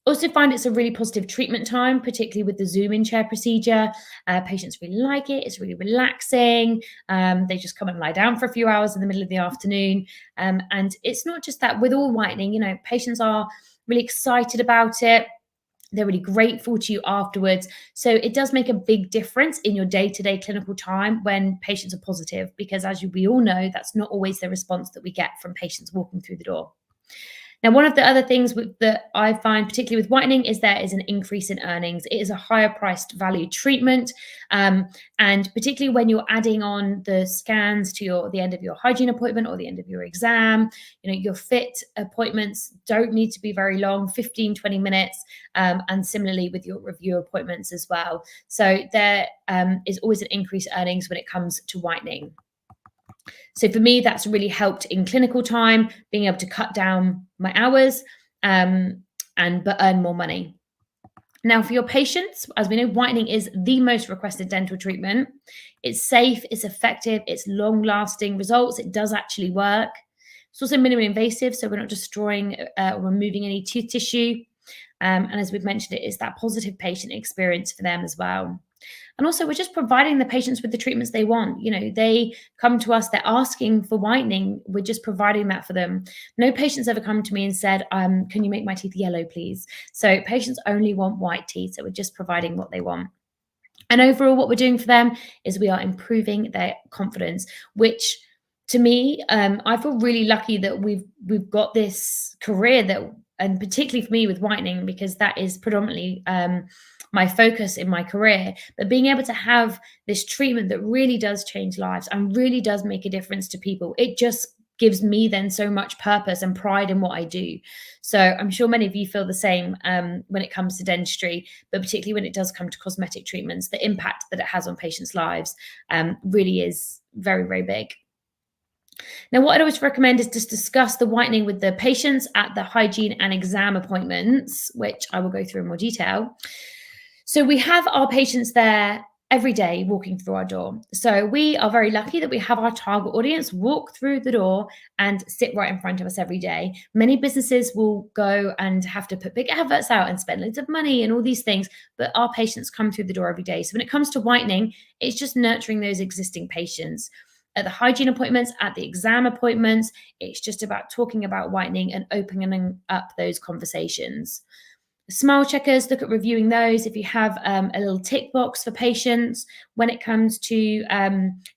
Speaker 1: Also find it's a really positive treatment time, particularly with the Zoom in chair procedure. Patients really like it. It's really relaxing. They just come and lie down for a few hours in the middle of the afternoon. And it's not just that. With all whitening, patients are really excited about it. They're really grateful to you afterwards. So it does make a big difference in your day-to-day clinical time when patients are positive, because as we all know, that's not always the response that we get from patients walking through the door. Now, one of the other things that I find, particularly with whitening, is there is an increase in earnings. It is a higher priced value treatment. And particularly when you're adding on the scans to the end of your hygiene appointment or the end of your exam, your fit appointments don't need to be very long, 15, 20 minutes. And similarly with your review appointments as well. So there is always an increased earnings when it comes to whitening. So for me, that's really helped in clinical time, being able to cut down my hours but earn more money. Now, for your patients, as we know, whitening is the most requested dental treatment. It's safe, it's effective, it's long-lasting results. It does actually work. It's also minimally invasive, so we're not destroying or removing any tooth tissue. And as we've mentioned, it is that positive patient experience for them as well. And also, we're just providing the patients with the treatments they want. They come to us, they're asking for whitening. We're just providing that for them. No patient's ever come to me and said, can you make my teeth yellow, please? So patients only want white teeth. So we're just providing what they want. And overall, what we're doing for them is we are improving their confidence, which to me, I feel really lucky that we've got this career and particularly for me with whitening, because that is predominantly my focus in my career. But being able to have this treatment that really does change lives and really does make a difference to people, it just gives me then so much purpose and pride in what I do. So I'm sure many of you feel the same when it comes to dentistry, but particularly when it does come to cosmetic treatments, the impact that it has on patients' lives really is very, very big. Now, what I'd always recommend is just discuss the whitening with the patients at the hygiene and exam appointments, which I will go through in more detail. So we have our patients there every day walking through our door. So we are very lucky that we have our target audience walk through the door and sit right in front of us every day. Many businesses will go and have to put big adverts out and spend loads of money and all these things, but our patients come through the door every day. So when it comes to whitening, it's just nurturing those existing patients. At the hygiene appointments, at the exam appointments, it's just about talking about whitening and opening up those conversations. Smile checkers, look at reviewing those. If you have a little tick box for patients, when it comes to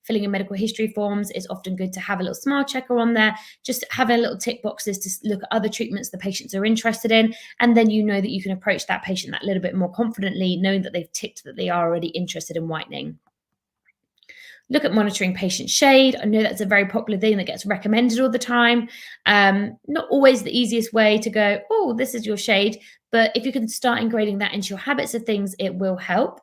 Speaker 1: filling in medical history forms, it's often good to have a little smile checker on there. Just having little tick boxes to look at other treatments the patients are interested in. And then you know that you can approach that patient that little bit more confidently, knowing that they've ticked that they are already interested in whitening. Look at monitoring patient shade. I know that's a very popular thing that gets recommended all the time. Not always the easiest way to go, oh, this is your shade. But if you can start ingraining that into your habits of things, it will help.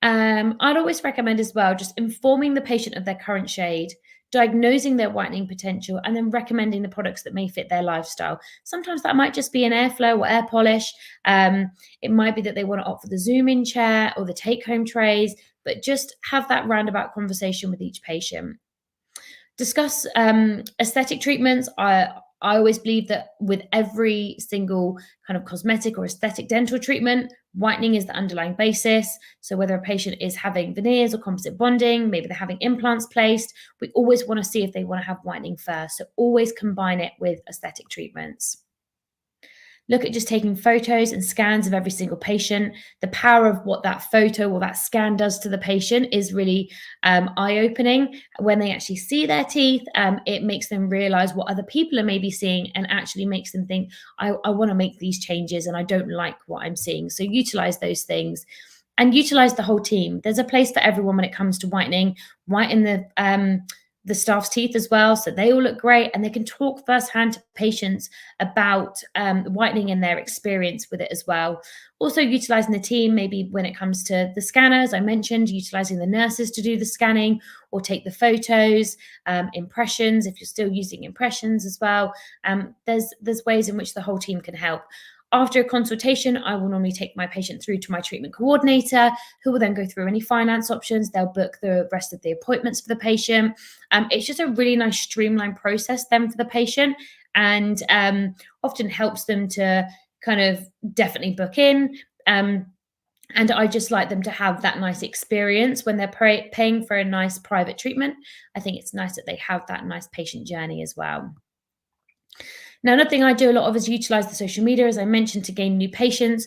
Speaker 1: I'd always recommend as well just informing the patient of their current shade, diagnosing their whitening potential, and then recommending the products that may fit their lifestyle. Sometimes that might just be an airflow or air polish. It might be that they want to opt for the zoom-in chair or the take-home trays, but just have that roundabout conversation with each patient. Discuss aesthetic treatments. I always believe that with every single kind of cosmetic or aesthetic dental treatment, whitening is the underlying basis. So whether a patient is having veneers or composite bonding, maybe they're having implants placed, we always want to see if they want to have whitening first. So always combine it with aesthetic treatments. Look at just taking photos and scans of every single patient. The power of what that photo or that scan does to the patient is really eye-opening. When they actually see their teeth, it makes them realize what other people are maybe seeing and actually makes them think, I want to make these changes and I don't like what I'm seeing. So utilize those things and utilize the whole team. There's a place for everyone when it comes to whitening. Whiten the staff's teeth as well, so they all look great and they can talk firsthand to patients about whitening and their experience with it as well. Also utilizing the team, maybe when it comes to the scanners, I mentioned utilizing the nurses to do the scanning or take the photos, impressions, if you're still using impressions as well. There's ways in which the whole team can help. After a consultation, I will normally take my patient through to my treatment coordinator, who will then go through any finance options. They'll book the rest of the appointments for the patient. It's just a really nice streamlined process then for the patient, and often helps them to kind of definitely book in. And I just like them to have that nice experience when they're paying for a nice private treatment. I think it's nice that they have that nice patient journey as well. Now, another thing I do a lot of is utilize the social media, as I mentioned, to gain new patients.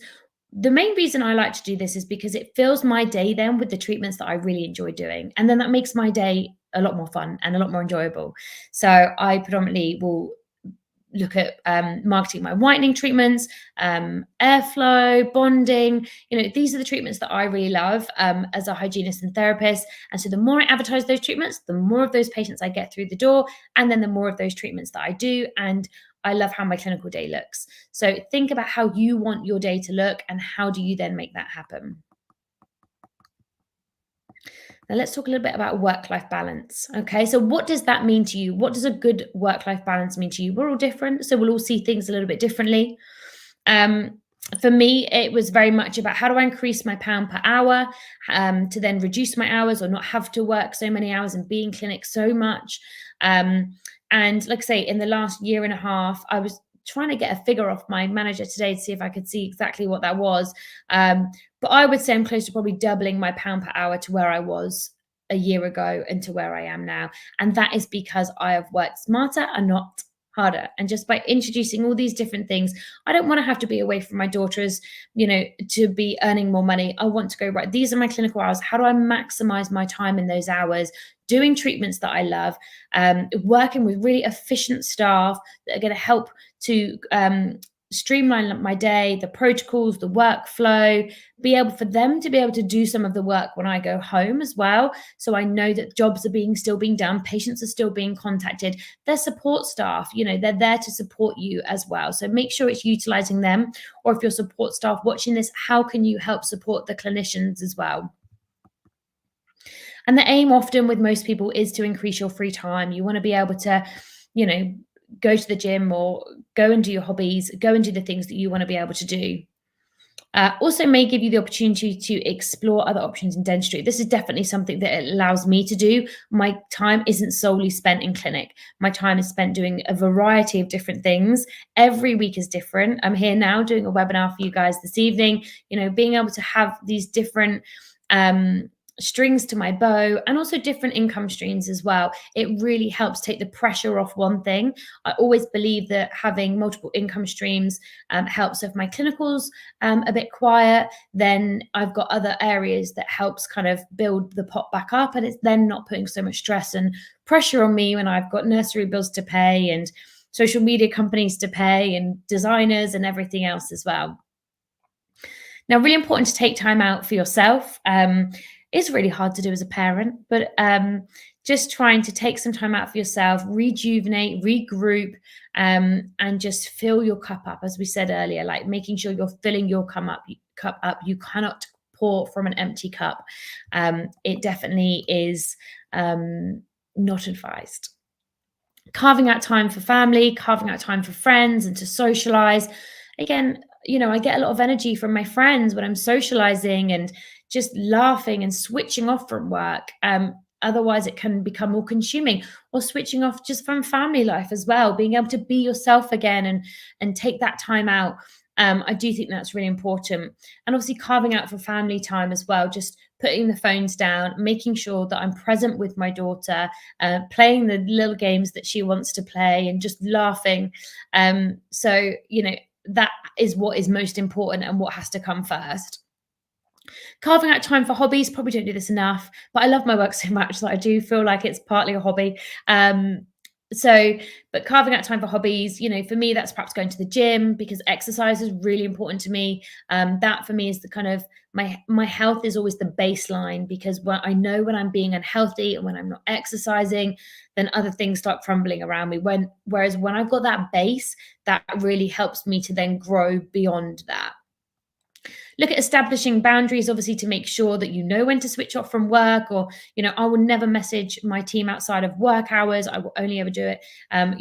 Speaker 1: The main reason I like to do this is because it fills my day then with the treatments that I really enjoy doing. And then that makes my day a lot more fun and a lot more enjoyable. So I predominantly will look at marketing my whitening treatments, airflow, bonding. These are the treatments that I really love as a hygienist and therapist. And so the more I advertise those treatments, the more of those patients I get through the door, and then the more of those treatments that I do. And I love how my clinical day looks. So think about how you want your day to look, and how do you then make that happen? Now, let's talk a little bit about work-life balance. Okay, so what does that mean to you? What does a good work-life balance mean to you? We're all different, so we'll all see things a little bit differently. Um, for me, it was very much about how do I increase my pound per hour, to then reduce my hours or not have to work so many hours and be in clinic so much. And like I say, in the last year and a half, I was trying to get a figure off my manager today to see if I could see exactly what that was. But I would say I'm close to probably doubling my pound per hour to where I was a year ago and to where I am now. And that is because I have worked smarter and not harder. And just by introducing all these different things, I don't want to have to be away from my daughters, to be earning more money. I want to go, right, these are my clinical hours. How do I maximize my time in those hours? Doing treatments that I love, working with really efficient staff that are going to help to streamline my day, the protocols, the workflow, be able for them to be able to do some of the work when I go home as well. So I know that jobs are still being done, patients are still being contacted. Their support staff, they're there to support you as well. So make sure it's utilizing them. Or if your support staff watching this, how can you help support the clinicians as well? And the aim often with most people is to increase your free time. You want to be able to, go to the gym or go and do your hobbies, go and do the things that you want to be able to do. Also may give you the opportunity to explore other options in dentistry. This is definitely something that it allows me to do. My time isn't solely spent in clinic. My time is spent doing a variety of different things. Every week is different. I'm here now doing a webinar for you guys this evening, being able to have these different strings to my bow, and also different income streams as well. It really helps take the pressure off one thing. I always believe that having multiple income streams helps. If my clinicals a bit quiet, then I've got other areas that helps kind of build the pot back up, and it's then not putting so much stress and pressure on me when I've got nursery bills to pay and social media companies to pay and designers and everything else as well. Now, really important to take time out for yourself. It's really hard to do as a parent, but just trying to take some time out for yourself, rejuvenate, regroup, and just fill your cup up. As we said earlier, like making sure you're filling your cup up. You cannot pour from an empty cup. It definitely is not advised. Carving out time for family, carving out time for friends and to socialize. Again, I get a lot of energy from my friends when I'm socializing and just laughing and switching off from work. Otherwise, it can become more consuming, or switching off just from family life as well, being able to be yourself again and take that time out. I do think that's really important. And obviously carving out for family time as well, just putting the phones down, making sure that I'm present with my daughter, playing the little games that she wants to play and just laughing. So, that is what is most important and what has to come first. Carving out time for hobbies, probably don't do this enough, but I love my work so much that I do feel like it's partly a hobby. But carving out time for hobbies, for me, that's perhaps going to the gym, because exercise is really important to me. That for me is the kind of my health is always the baseline, because when I know when I'm being unhealthy and when I'm not exercising, then other things start crumbling around me. Whereas when I've got that base, that really helps me to then grow beyond that. Look at establishing boundaries, obviously, to make sure that you know when to switch off from work, or, I will never message my team outside of work hours. I will only ever do it, and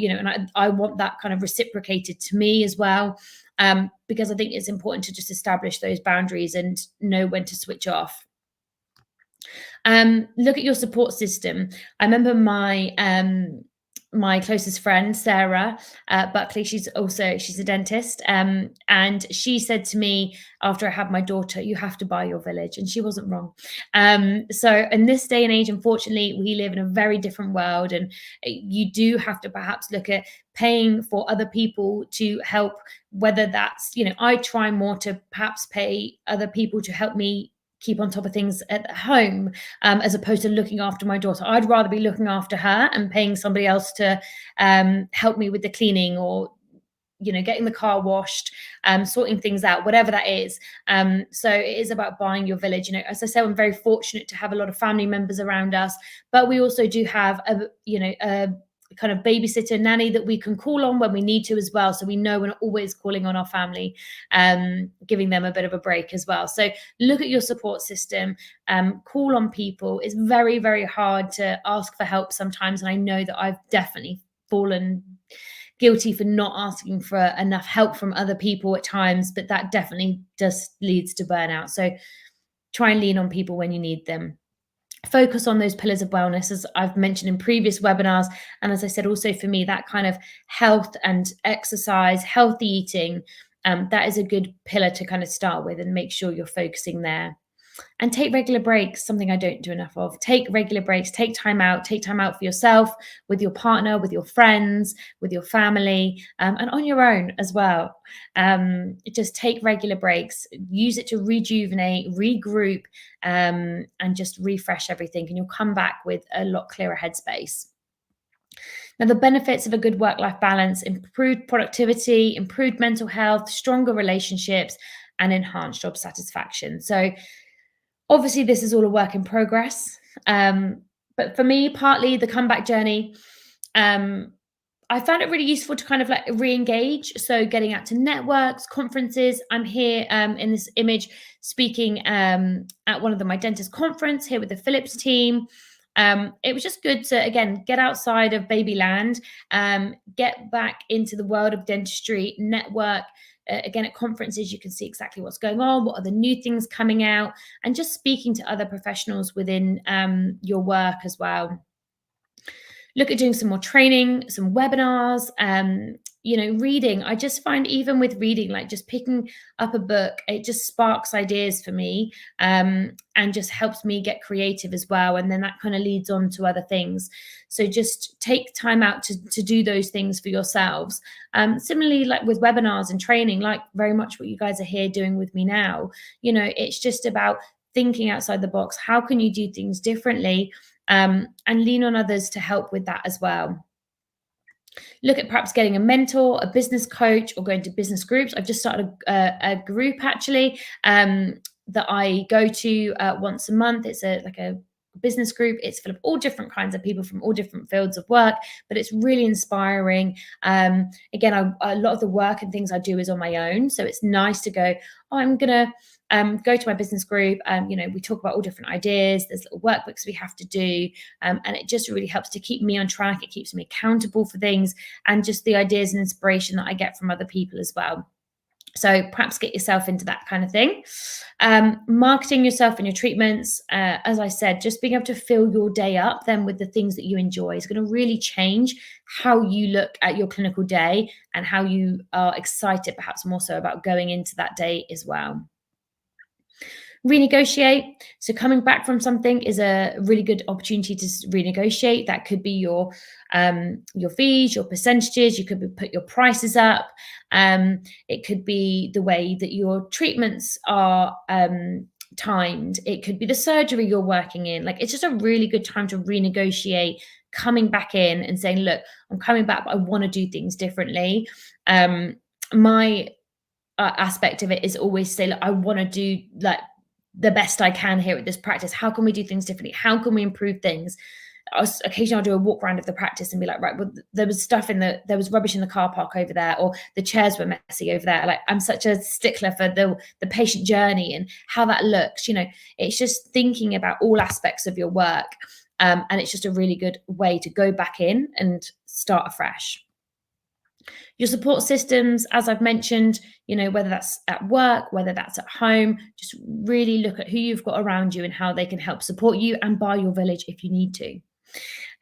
Speaker 1: I want that kind of reciprocated to me as well, because I think it's important to just establish those boundaries and know when to switch off. Look at your support system. I remember my closest friend, Sarah Buckley, she's a dentist. And she said to me after I had my daughter, you have to buy your village. And she wasn't wrong. So in this day and age, unfortunately, we live in a very different world. And you do have to perhaps look at paying for other people to help, whether that's, I try more to perhaps pay other people to help me keep on top of things at home, as opposed to looking after my daughter. I'd rather be looking after her and paying somebody else to help me with the cleaning or getting the car washed, sorting things out, whatever that is. So it is about buying your village. As I said, I'm very fortunate to have a lot of family members around us, but we also do have a kind of babysitter nanny that we can call on when we need to as well. So we know we're not always calling on our family, giving them a bit of a break as well. So look at your support system, call on people. It's very, very hard to ask for help sometimes. And I know that I've definitely fallen guilty for not asking for enough help from other people at times, but that definitely just leads to burnout. So try and lean on people when you need them. Focus on those pillars of wellness, as I've mentioned in previous webinars. And as I said, also for me, that kind of health and exercise, healthy eating, that is a good pillar to kind of start with and make sure you're focusing there. And take regular breaks, something I don't do enough of. Take regular breaks, take time out for yourself, with your partner, with your friends, with your family, and on your own as well. Just take regular breaks, use it to rejuvenate, regroup, and just refresh everything. And you'll come back with a lot clearer headspace. Now, the benefits of a good work-life balance: improved productivity, improved mental health, stronger relationships, and enhanced job satisfaction. So obviously, this is all a work in progress. But for me, partly the comeback journey, I found it really useful to kind of like re-engage. So getting out to networks, conferences. I'm here in this image speaking at one of my dentist conference here with the Philips team. It was just good to, again, get outside of babyland, get back into the world of dentistry, network. Again, at conferences, you can see exactly what's going on, what are the new things coming out, and just speaking to other professionals within your work as well. Look at doing some more training, some webinars, reading. I just find even with reading, like just picking up a book, it just sparks ideas for me, and just helps me get creative as well. And then that kind of leads on to other things. So just take time out to do those things for yourselves. Similarly, like with webinars and training, like very much what you guys are here doing with me now, it's just about thinking outside the box. How can you do things differently? And lean on others to help with that as well. Look at perhaps getting a mentor, a business coach, or going to business groups. I've just started a group actually that I go to once a month. It's like a business group. It's full of all different kinds of people from all different fields of work, but it's really inspiring. Again, a lot of the work and things I do is on my own, so it's nice to go, oh, I'm gonna go to my business group. We talk about all different ideas. There's little workbooks we have to do, and it just really helps to keep me on track. It keeps me accountable for things, and just the ideas and inspiration that I get from other people as well. So perhaps get yourself into that kind of thing. Marketing yourself and your treatments. As I said, just being able to fill your day up then with the things that you enjoy is going to really change how you look at your clinical day and how you are excited, perhaps more so, about going into that day as well. Renegotiate. So coming back from something is a really good opportunity to renegotiate. That could be your fees, your percentages. You could put your prices up. It could be the way that your treatments are timed. It could be the surgery you're working in. Like, it's just a really good time to renegotiate, coming back in and saying, look, I'm coming back, but I want to do things differently. My aspect of it is always say, look, I want to do like the best I can here at this practice. How can we do things differently? How can we improve things? Occasionally I'll do a walk around of the practice and be like, right, well, there was rubbish in the car park over there, or the chairs were messy over there. Like, I'm such a stickler for the patient journey and how that looks. It's just thinking about all aspects of your work. And it's just a really good way to go back in and start afresh. Your support systems, as I've mentioned, whether that's at work, whether that's at home, just really look at who you've got around you and how they can help support you, and buy your village if you need to.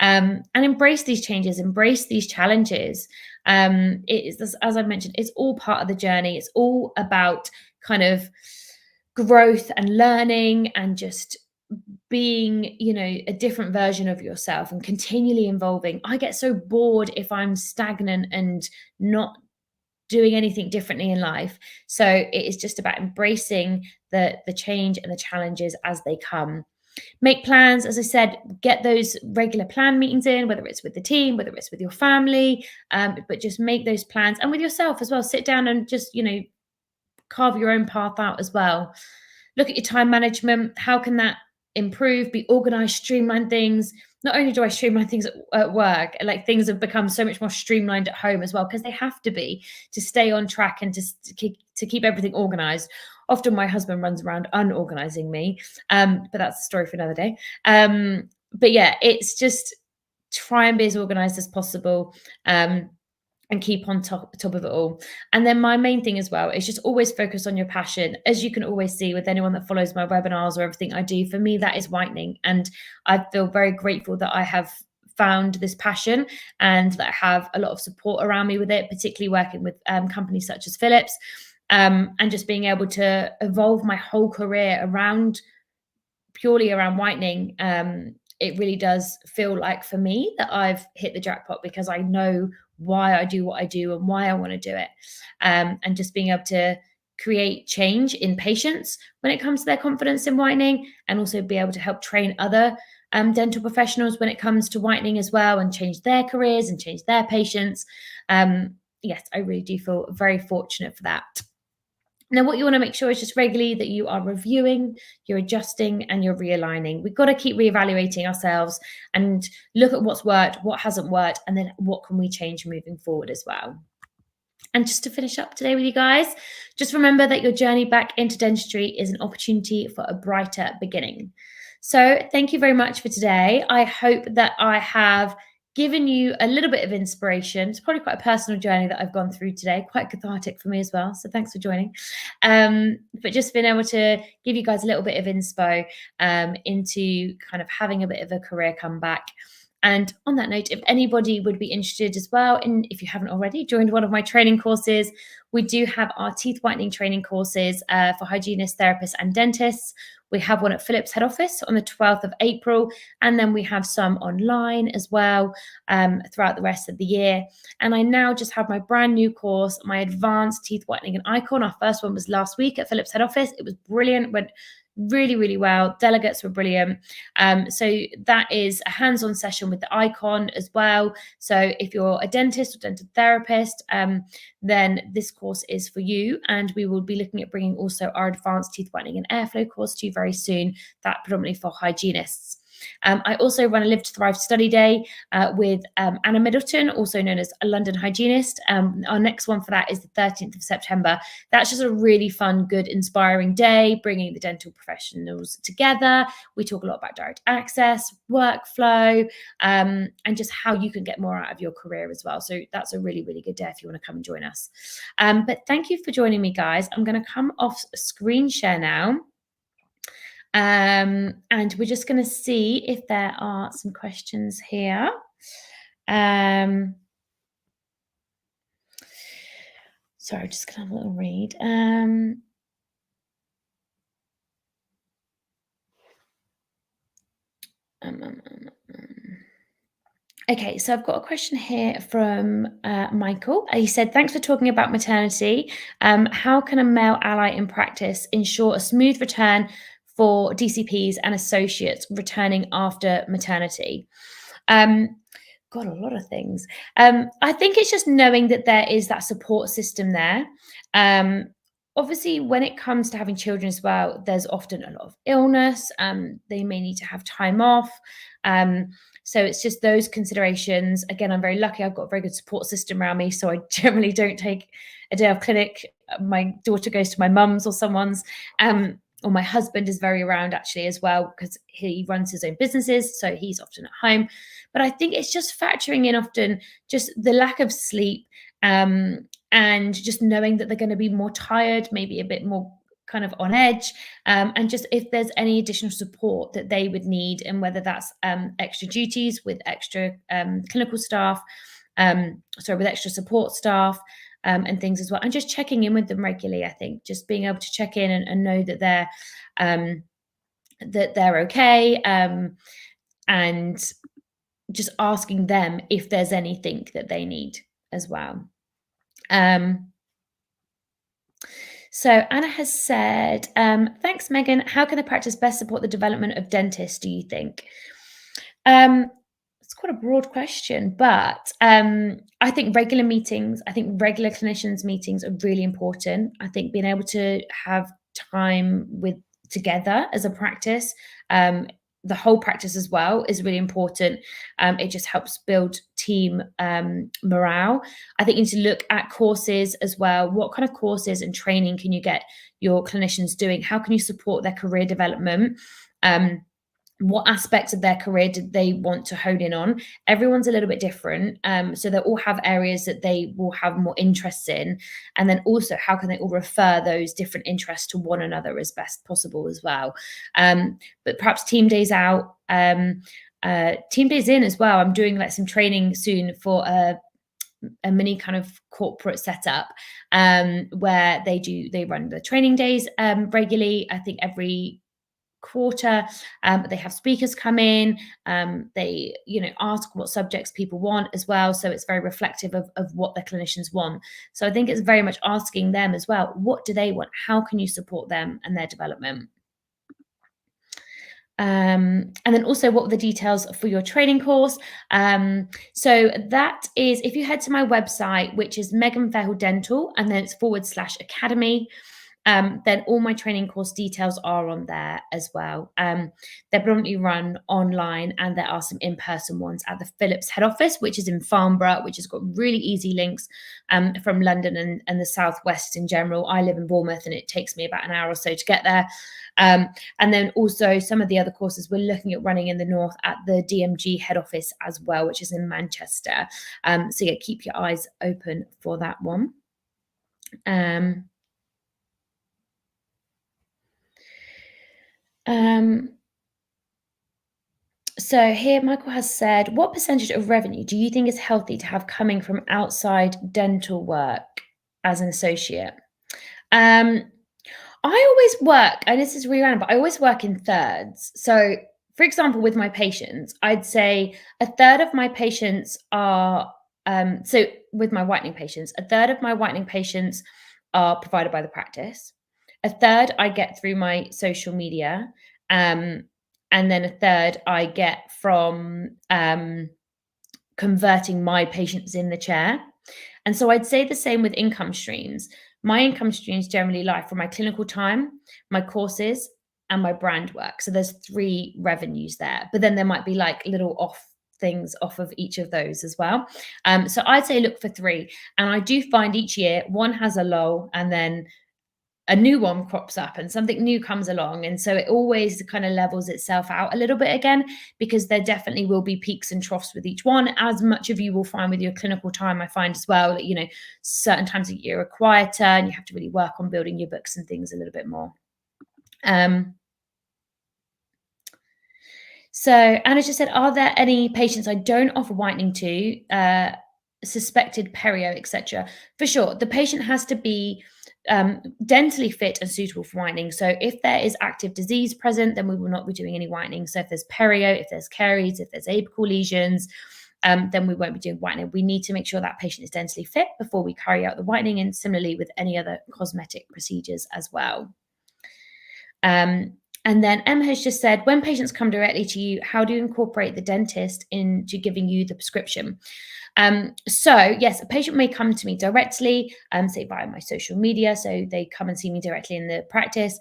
Speaker 1: And embrace these changes, embrace these challenges. It is, as I mentioned, it's all part of the journey. It's all about kind of growth and learning and just being, a different version of yourself and continually evolving. I get so bored if I'm stagnant and not doing anything differently in life. So it is just about embracing the change and the challenges as they come. Make plans, as I said, get those regular plan meetings in, whether it's with the team, whether it's with your family, but just make those plans, and with yourself as well. Sit down and just, carve your own path out as well. Look at your time management. How can that improve? Be organized, streamline things. Not only do I streamline things at work, like things have become so much more streamlined at home as well, because they have to be, to stay on track and to keep everything organized. Often my husband runs around unorganizing me, but that's a story for another day. But yeah, it's just try and be as organized as possible. And keep on top of it all. And then my main thing as well is just always focus on your passion. As you can always see with anyone that follows my webinars or everything I do, for me, that is whitening. And I feel very grateful that I have found this passion and that I have a lot of support around me with it, particularly working with companies such as Philips, and just being able to evolve my whole career purely around whitening. It really does feel like, for me, that I've hit the jackpot, because I know why I do what I do and why I want to do it. And just being able to create change in patients when it comes to their confidence in whitening, and also be able to help train other dental professionals when it comes to whitening as well, and change their careers and change their patients. Yes, I really do feel very fortunate for that. Now, what you want to make sure is just regularly that you are reviewing, you're adjusting, and you're realigning. We've got to keep reevaluating ourselves and look at what's worked, what hasn't worked, and then what can we change moving forward as well. And just to finish up today with you guys, just remember that your journey back into dentistry is an opportunity for a brighter beginning. So thank you very much for today. I hope that I have given you a little bit of inspiration. It's probably quite a personal journey that I've gone through today, quite cathartic for me as well. So thanks for joining. But just being able to give you guys a little bit of inspo into kind of having a bit of a career comeback. And on that note, if anybody would be interested as well, and if you haven't already joined one of my training courses, we do have our teeth whitening training courses for hygienists, therapists, and dentists. We have one at Philips head office on the 12th of April, and then we have some online as well throughout the rest of the year. And I now just have my brand new course, my advanced teeth whitening and icon. Our first one was last week at Philips head office. It was brilliant, went really, really well. Delegates were brilliant. So that is a hands-on session with the icon as well. So if you're a dentist or dental therapist, then this course is for you. And we will be looking at bringing also our advanced teeth whitening and airflow course to you very soon, that predominantly for hygienists. I also run a Live to Thrive study day with Anna Middleton, also known as a London hygienist. Our next one for that is the 13th of September. That's just a really fun, good, inspiring day, bringing the dental professionals together. We talk a lot about direct access, workflow, and just how you can get more out of your career as well. So that's a really, really good day if you want to come and join us. But thank you for joining me, guys. I'm going to come off screen share now. And we're just going to see if there are some questions here. Sorry, I'm just going to have a little read. Okay, so I've got a question here from Michael. He said, thanks for talking about maternity. How can a male ally in practice ensure a smooth return for DCPs and associates returning after maternity? God, a lot of things. I think it's just knowing that there is that support system there. Obviously, when it comes to having children as well, there's often a lot of illness. They may need to have time off. So it's just those considerations. Again, I'm very lucky. I've got a very good support system around me. So I generally don't take a day off clinic. My daughter goes to my mum's or someone's. Or my husband is very around actually as well, because he runs his own businesses. So he's often at home. But I think it's just factoring in often just the lack of sleep and just knowing that they're going to be more tired, maybe a bit more kind of on edge, and just if there's any additional support that they would need, and whether that's extra duties with extra clinical staff, with extra support staff, and things as well, and just checking in with them regularly. I think just being able to check in and know that they're okay, and just asking them if there's anything that they need as well. So Anna has said, thanks, Megan. How can the practice best support the development of dentists, do you think? It's quite a broad question, but I think regular meetings, I think regular clinicians meetings are really important. I think being able to have time with together as a practice, the whole practice as well is really important. It just helps build team morale. I think you need to look at courses as well. What kind of courses and training can you get your clinicians doing? How can you support their career development? What aspects of their career did they want to hone in on? Everyone's a little bit different. So they all have areas that they will have more interests in. And then also, how can they all refer those different interests to one another as best possible as well? But perhaps team days out, team days in as well. I'm doing like some training soon for a mini kind of corporate setup where they run the training days regularly. I think every quarter. They have speakers come in. They, ask what subjects people want as well. So it's very reflective of what their clinicians want. So I think it's very much asking them as well, what do they want? How can you support them and their development? And then also, what were the details for your training course? So that is, if you head to my website, which is Megan Fairhall Dental, and then it's /academy. Then all my training course details are on there as well. They're predominantly run online, and there are some in-person ones at the Philips head office, which is in Farnborough, which has got really easy links from London and the Southwest in general. I live in Bournemouth, and it takes me about an hour or so to get there. And then also some of the other courses we're looking at running in the north at the DMG head office as well, which is in Manchester. So yeah, keep your eyes open for that one. So here Michael has said, what percentage of revenue do you think is healthy to have coming from outside dental work as an associate? I always work, and this is really random, but I always work in thirds. So for example, with my patients, I'd say a third of my patients are, so with my whitening patients, a third of my whitening patients are provided by the practice. A third I get through my social media. And then a third I get from converting my patients in the chair. And so I'd say the same with income streams. My income streams generally lie from my clinical time, my courses, and my brand work. So there's 3 revenues there, but then there might be like little off things off of each of those as well. So I'd say look for 3. And I do find each year one has a lull, and then a new one crops up and something new comes along. And so it always kind of levels itself out a little bit again, because there definitely will be peaks and troughs with each one, as much of you will find with your clinical time. I find as well that, certain times of year are quieter and you have to really work on building your books and things a little bit more. So Anna just said, are there any patients I don't offer whitening to, suspected perio, etc.? For sure. The patient has to be dentally fit and suitable for whitening. So if there is active disease present, then we will not be doing any whitening. So if there's perio, if there's caries, if there's apical lesions, then we won't be doing whitening. We need to make sure that patient is dentally fit before we carry out the whitening, and similarly with any other cosmetic procedures as well. And then Emma has just said, when patients come directly to you, how do you incorporate the dentist into giving you the prescription? So yes, a patient may come to me directly, say via my social media. So they come and see me directly in the practice.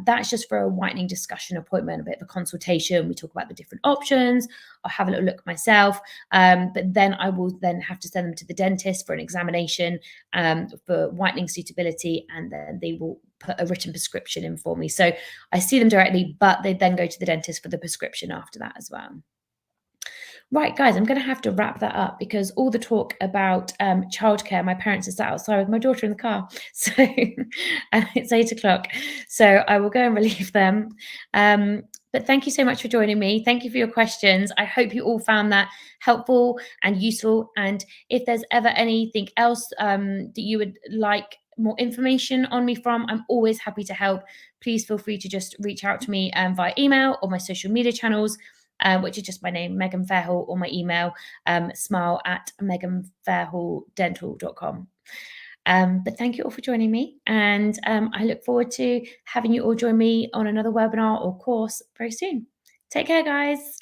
Speaker 1: That's just for a whitening discussion appointment, a bit of a consultation. We talk about the different options. I'll have a little look myself. But then I will then have to send them to the dentist for an examination for whitening suitability, and then they will put a written prescription in for me. So I see them directly, but they then go to the dentist for the prescription after that as well. Right, guys, I'm going to have to wrap that up because all the talk about childcare, my parents are sat outside with my daughter in the car. So and it's 8 o'clock. So I will go and relieve them. But thank you so much for joining me. Thank you for your questions. I hope you all found that helpful and useful. And if there's ever anything else that you would like more information on me from, I'm always happy to help. Please feel free to just reach out to me via email or my social media channels. Which is just my name, Megan Fairhall, or my email, smile@meganfairhalldental.com. But thank you all for joining me, and I look forward to having you all join me on another webinar or course very soon. Take care, guys.